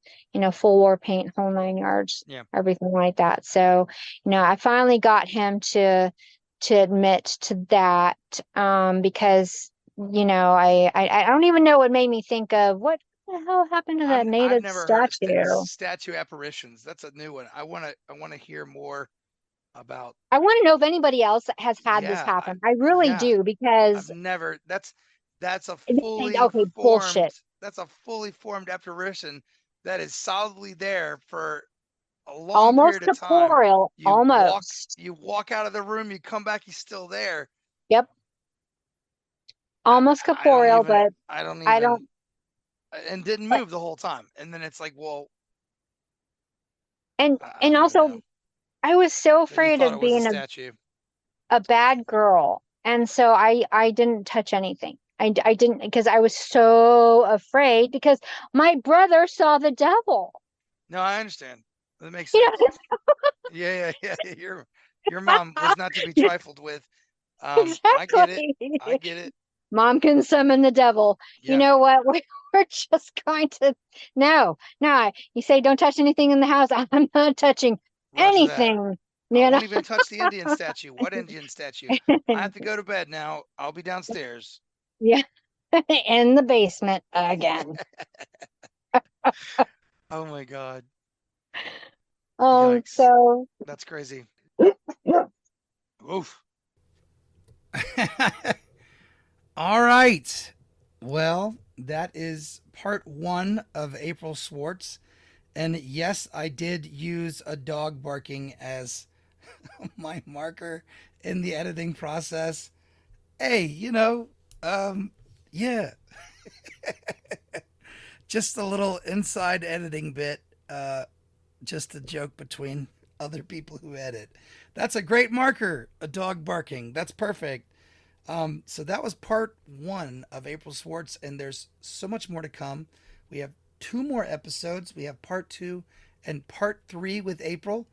full war paint, whole 9 yards, Yeah. everything like that. So, I finally got him to admit to that, because I don't even know what made me think of what the hell happened to that I've native never heard of statue. statue apparitions. That's a new one. I want to hear more about. I want to know if anybody else has had this Yeah, happen. I really yeah. do, I've because never. That's a okay, bullshit. That's a fully formed apparition that is solidly there for a long Almost period of time. corporeal, You walk almost. you walk out of the room, you come back, he's still there. Yep, almost corporeal, but I don't I even don't. and didn't But move the whole time. And then it's like, well, I and don't even know. also, I was so Then you afraid thought of it was a being statue. a bad girl, and so I didn't touch anything. I didn't, because I was so afraid, because my brother saw the devil. No, I understand. That makes You sense. know, Yeah. Your mom was not to be trifled with. I get it. exactly. I get it. Mom can summon the devil. You Yeah. know what? We're just going to no. You say don't touch anything in the house. I'm not touching Roger that. anything. I You know, won't even touch the Indian statue. What Indian statue? I have to go to bed now. I'll be downstairs. yeah, in the basement again. Oh my God. Um, Yikes. so That's crazy. Oof. All right. Well, that is part 1 of April Schwartz. And yes, I did use a dog barking as my marker in the editing process. Hey, yeah, just a little inside editing bit, just a joke between other people who edit. That's a great marker, a dog barking. That's perfect. So that was part 1 of April Schwartz, and there's so much more to come. We have 2 more episodes. We have part 2 and part 3 with April,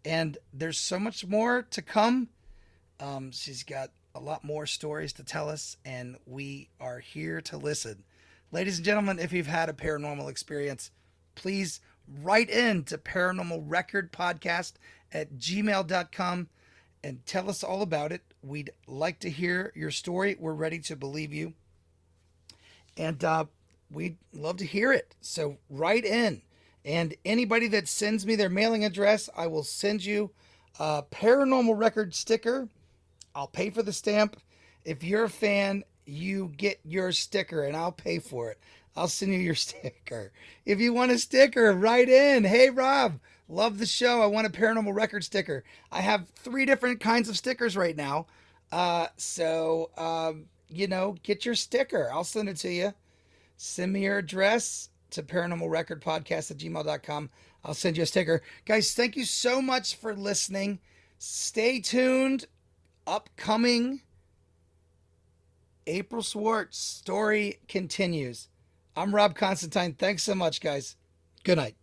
and there's so much more to come. She's got a lot more stories to tell us, and we are here to listen. Ladies and gentlemen, if you've had a paranormal experience, please write in to paranormalrecordpodcast@gmail.com and tell us all about it. We'd like to hear your story. We're ready to believe you. And we'd love to hear it. So write in. And anybody that sends me their mailing address, I will send you a paranormal record sticker. I'll pay for the stamp. If you're a fan, you get your sticker and I'll pay for it. I'll send you your sticker. If you want a sticker, write in. Hey, Rob, love the show. I want a paranormal record sticker. I have 3 different kinds of stickers right now. Get your sticker. I'll send it to you. Send me your address to paranormalrecordpodcast@gmail.com. I'll send you a sticker. Guys, thank you so much for listening. Stay tuned. Upcoming April Schwartz story continues. I'm Rob Constantine. Thanks so much, guys. Good night.